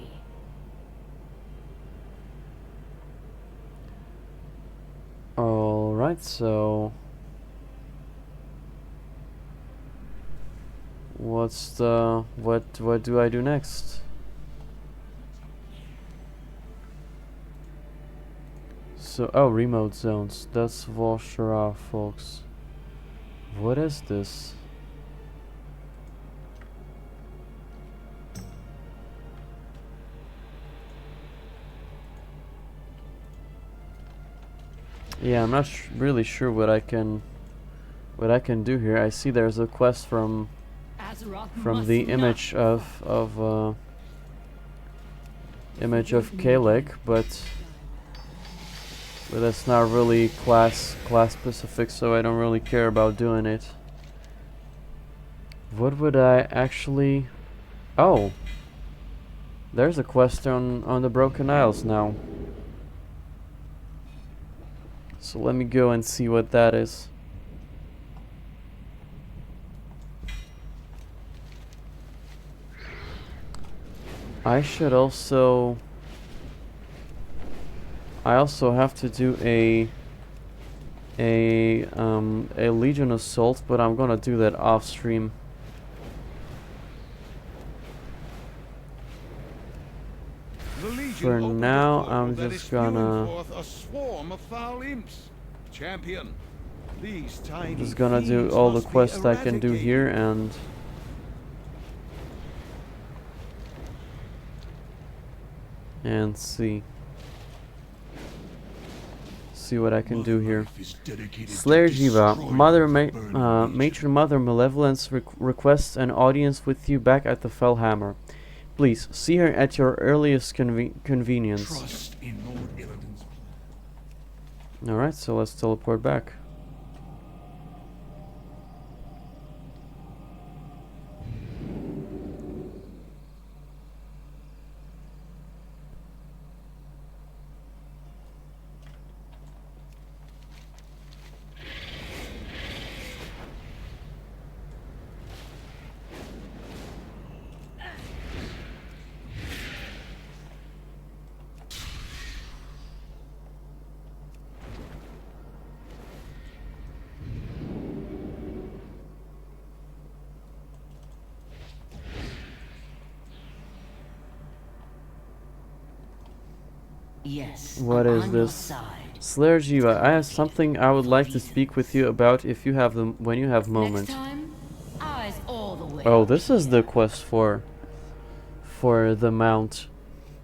Alright, so what's the what do I do next? So remote zones. That's Volshara, folks. What is this? Yeah, I'm not really sure what I can do here. I see there's a quest from the image of Kalec, but that's not really class specific, so I don't really care about doing it. What would I actually? Oh, there's a quest on the Broken Isles now. So let me go and see what that is. I also have to do a Legion assault, but I'm gonna do that off stream. For now, I'm just gonna. A swarm of foul imps. Champion, These tiny Just gonna do fiends all the must be quests I can do here eradicated. and see what I can do here. Slayer Jiva, Matron Mother Malevolence requests an audience with you back at the Fellhammer. Please see her at your earliest convenience. Trust in Lord Illidan's plan. Alright, so let's teleport back. Yes. What I'm is on your this? side. Slayer Jiva, I have something I would like to speak with you about if you have them when you have moment. Next time, eyes all the way. Oh, this is the quest for the mount.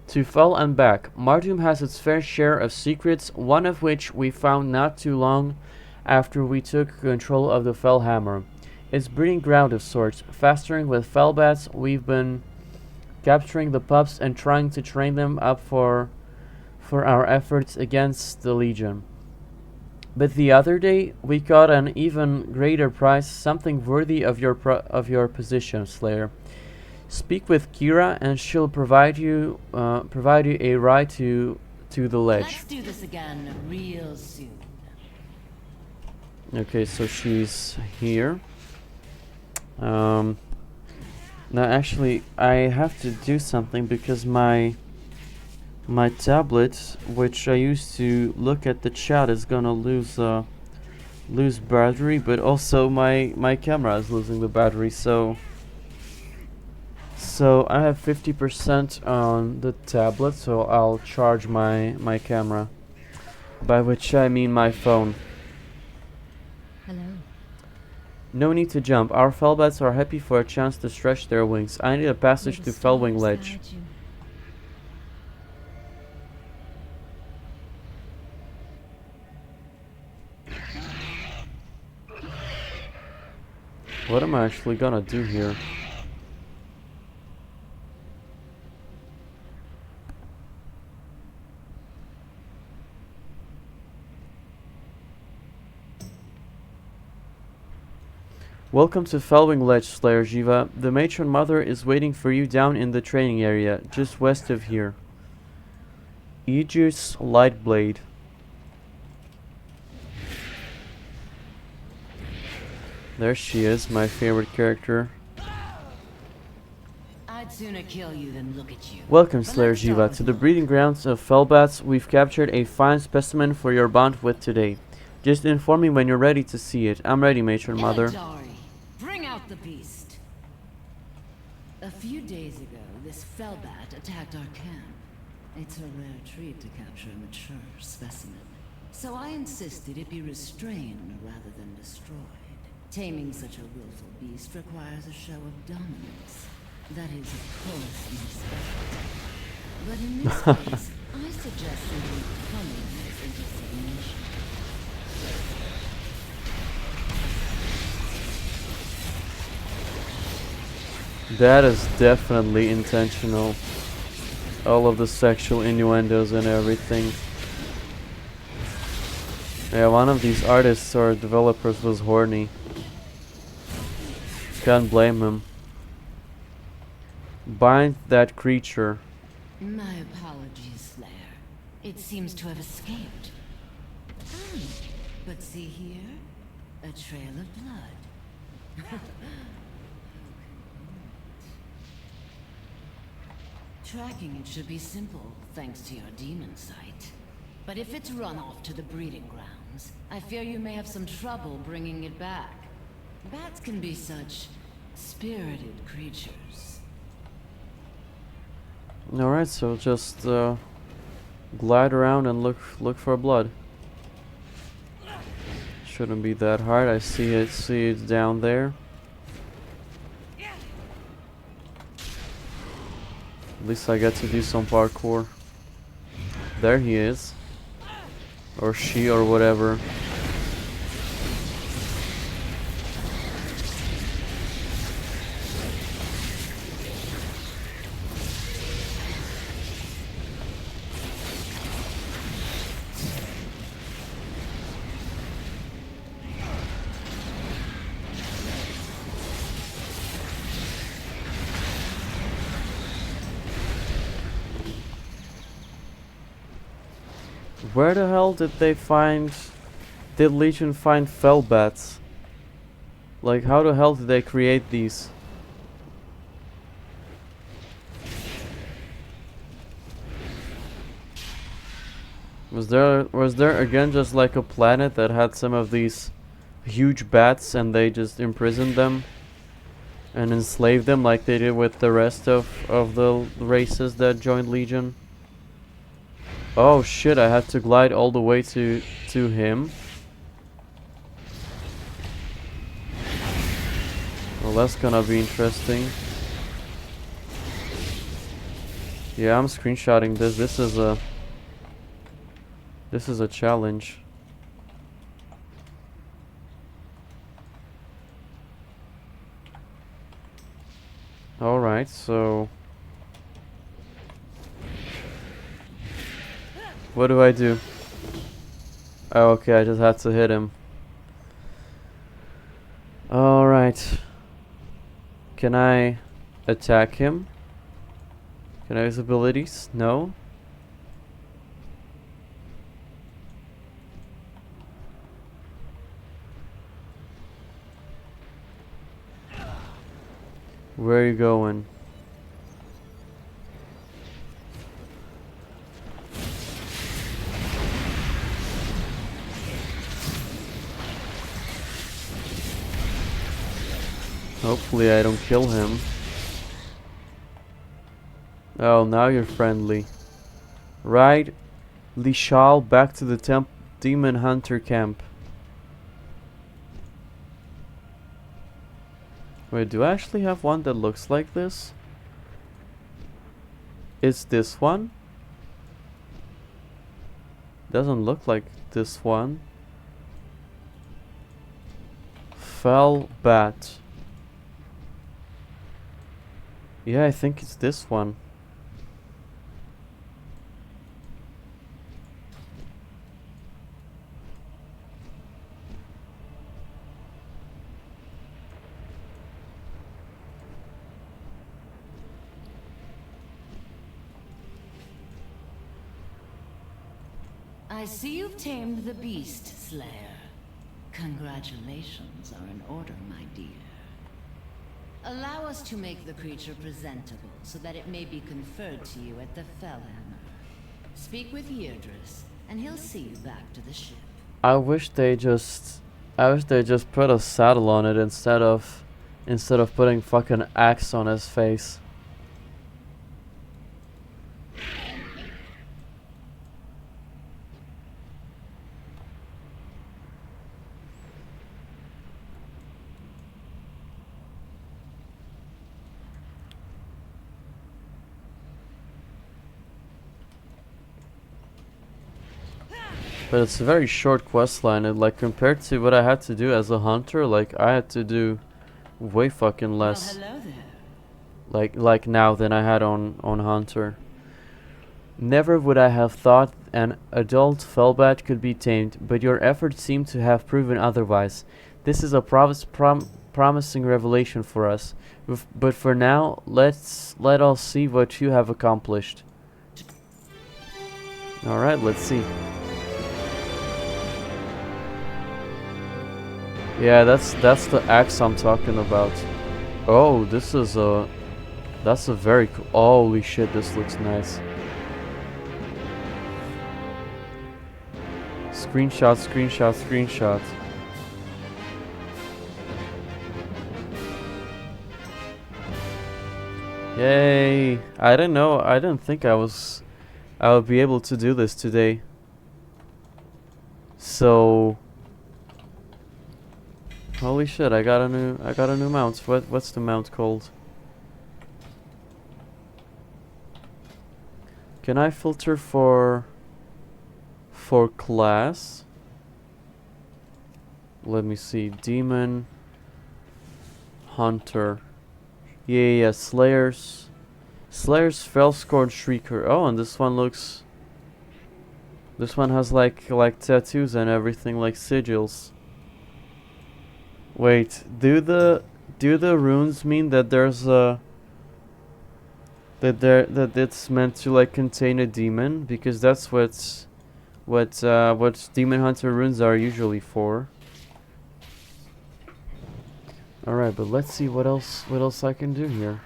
To Fell and back, Mardoom has its fair share of secrets, one of which we found not too long after we took control of the Fellhammer. It's breeding ground of sorts. Fastering with Fellbats, we've been capturing the pups and trying to train them up for our efforts against the Legion. But the other day, we got an even greater prize, something worthy of your position, Slayer. Speak with Kira, and she'll provide you a ride to the ledge. Let's do this again real soon. Okay, so she's here. Now, actually, I have to do something because my tablet, which I used to look at the chat, is gonna lose battery, but also my camera is losing the battery. So I have 50% on the tablet, so I'll charge my camera, by which I mean my phone. Hello. No need to jump. Our Fellbats are happy for a chance to stretch their wings. I need a passage to Fellwing Ledge. What am I actually gonna do here? Welcome to Fellwing Ledge, Slayer Jiva. The Matron Mother is waiting for you down in the training area, just west of here. Aegis Lightblade. There she is, my favorite character. I'd sooner kill you than look at you. Welcome, But Slayer let's start Jiva, with to the love. breeding grounds of Fellbats. We've captured a fine specimen for your bond with today. Just inform me when you're ready to see it. I'm ready, Matron Mother. Eldari, bring out the beast. A few days ago, this Fellbat attacked our camp. It's a rare treat to capture a mature specimen. So I insisted it be restrained rather than destroyed. Taming such a willful beast requires a show of dominance. That is, of course, my specialty. But in this case, I suggest simply coming into submission. That is definitely intentional. All of the sexual innuendos and everything. Yeah, one of these artists or developers was horny. Can't blame him. Bind that creature. My apologies, Slayer. It seems to have escaped. But see here? A trail of blood. Tracking it should be simple, thanks to your demon sight. But if it's run off to the breeding grounds, I fear you may have some trouble bringing it back. Bats can be such spirited creatures. Alright, so just glide around and look for blood. shouldn't be that hard. I see it down there. At least I get to do some parkour. There he is. Or she or whatever. Where the hell did Legion find fell bats? Like, how the hell did they create these? Was there again just like a planet that had some of these huge bats and they just imprisoned them and enslaved them like they did with the rest of the races that joined Legion? Oh shit, I had to glide all the way to him. Well, that's gonna be interesting. Yeah, I'm screenshotting this. This is a challenge. Alright, so what do I do? Oh, okay, I just had to hit him. Alright. Can I attack him? Can I use abilities? No. Where are you going? Hopefully I don't kill him. Oh, now you're friendly. Ride Lishal back to the Demon Hunter camp. Wait, do I actually have one that looks like this? Is this one? Doesn't look like this one. Fell bat. Yeah, I think it's this one. I see you've tamed the beast, Slayer. Congratulations are in order, my dear. Allow us to make the creature presentable so that it may be conferred to you at the Fellhammer. Speak with Yrdris, and he'll see you back to the ship. I wish they just put a saddle on it instead of putting fucking axe on his face. But it's a very short quest line, and like compared to what I had to do as a hunter, like I had to do way fucking less. Well, hello there. Like now than I had on hunter. Never would I have thought an adult fellbat could be tamed, but your efforts seem to have proven otherwise. This is a promising revelation for us. But for now, let us see what you have accomplished. All right, let's see. Yeah, that's the axe I'm talking about. Oh, that's a very cool. Holy shit, this looks nice. Screenshot, screenshot, screenshot. Yay! I didn't know. I didn't think I would be able to do this today. So Holy shit, I got a new mount. What's the mount called? Can I filter for class? Let me see. Demon Hunter. Yeah, Slayers. Fellscorn Shrieker. Oh, and this one looks. This one has like tattoos and everything, like sigils. Wait, do the runes mean that there's a that it's meant to like contain a demon? Because that's what Demon Hunter runes are usually for. All right, but let's see what else I can do here.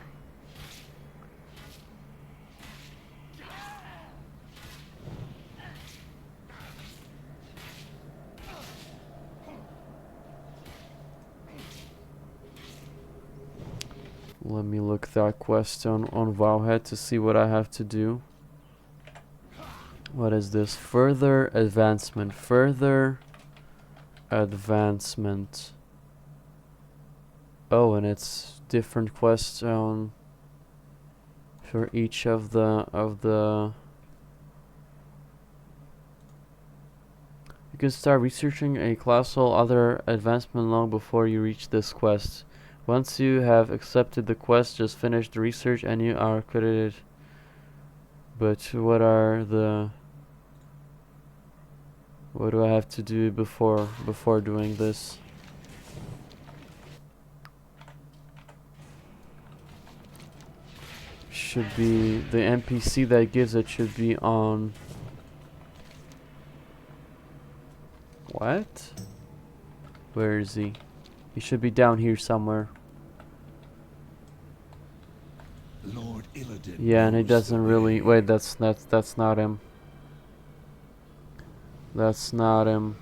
Let me look that quest on Wowhead to see what I have to do. What is this? Further advancement. Further advancement. Oh, and it's different quests on for each of the. You can start researching a class or other advancement long before you reach this quest. Once you have accepted the quest, just finish the research and you are credited. But what do I have to do before doing this? Should be the NPC that gives it should be on. What? Where is he? He should be down here somewhere. Lord Illidan. Yeah, and it doesn't really. Wait, that's not him. That's not him.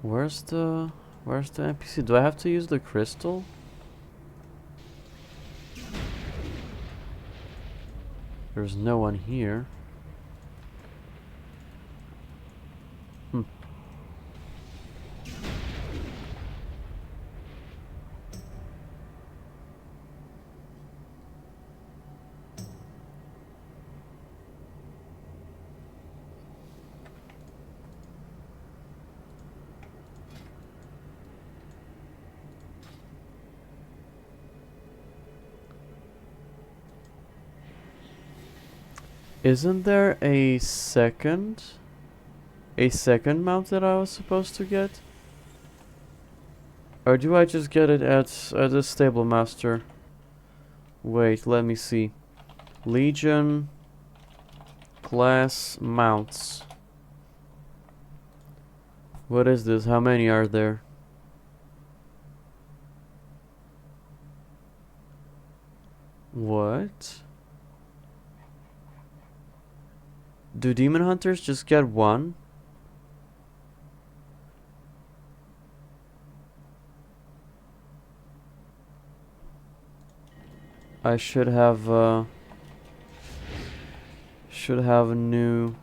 Where's the NPC? Do I have to use the crystal? There's no one here. Isn't there a second mount that I was supposed to get? Or do I just get it at the stable master? Wait, let me see. Legion class mounts. What is this? How many are there? What? Do demon hunters just get one? I should have a new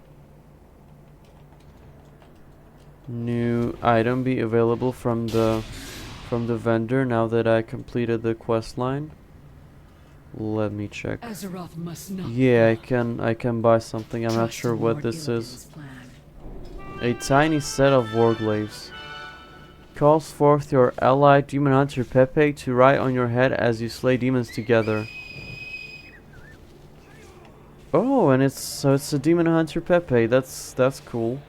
item be available from the vendor now that I completed the quest line. Let me check. Azeroth must not. Yeah, I can buy something. I'm not sure what this is. A tiny set of warglaves. Calls forth your ally demon hunter Pepe to ride on your head as you slay demons together. Oh, and it's a demon hunter Pepe. That's cool.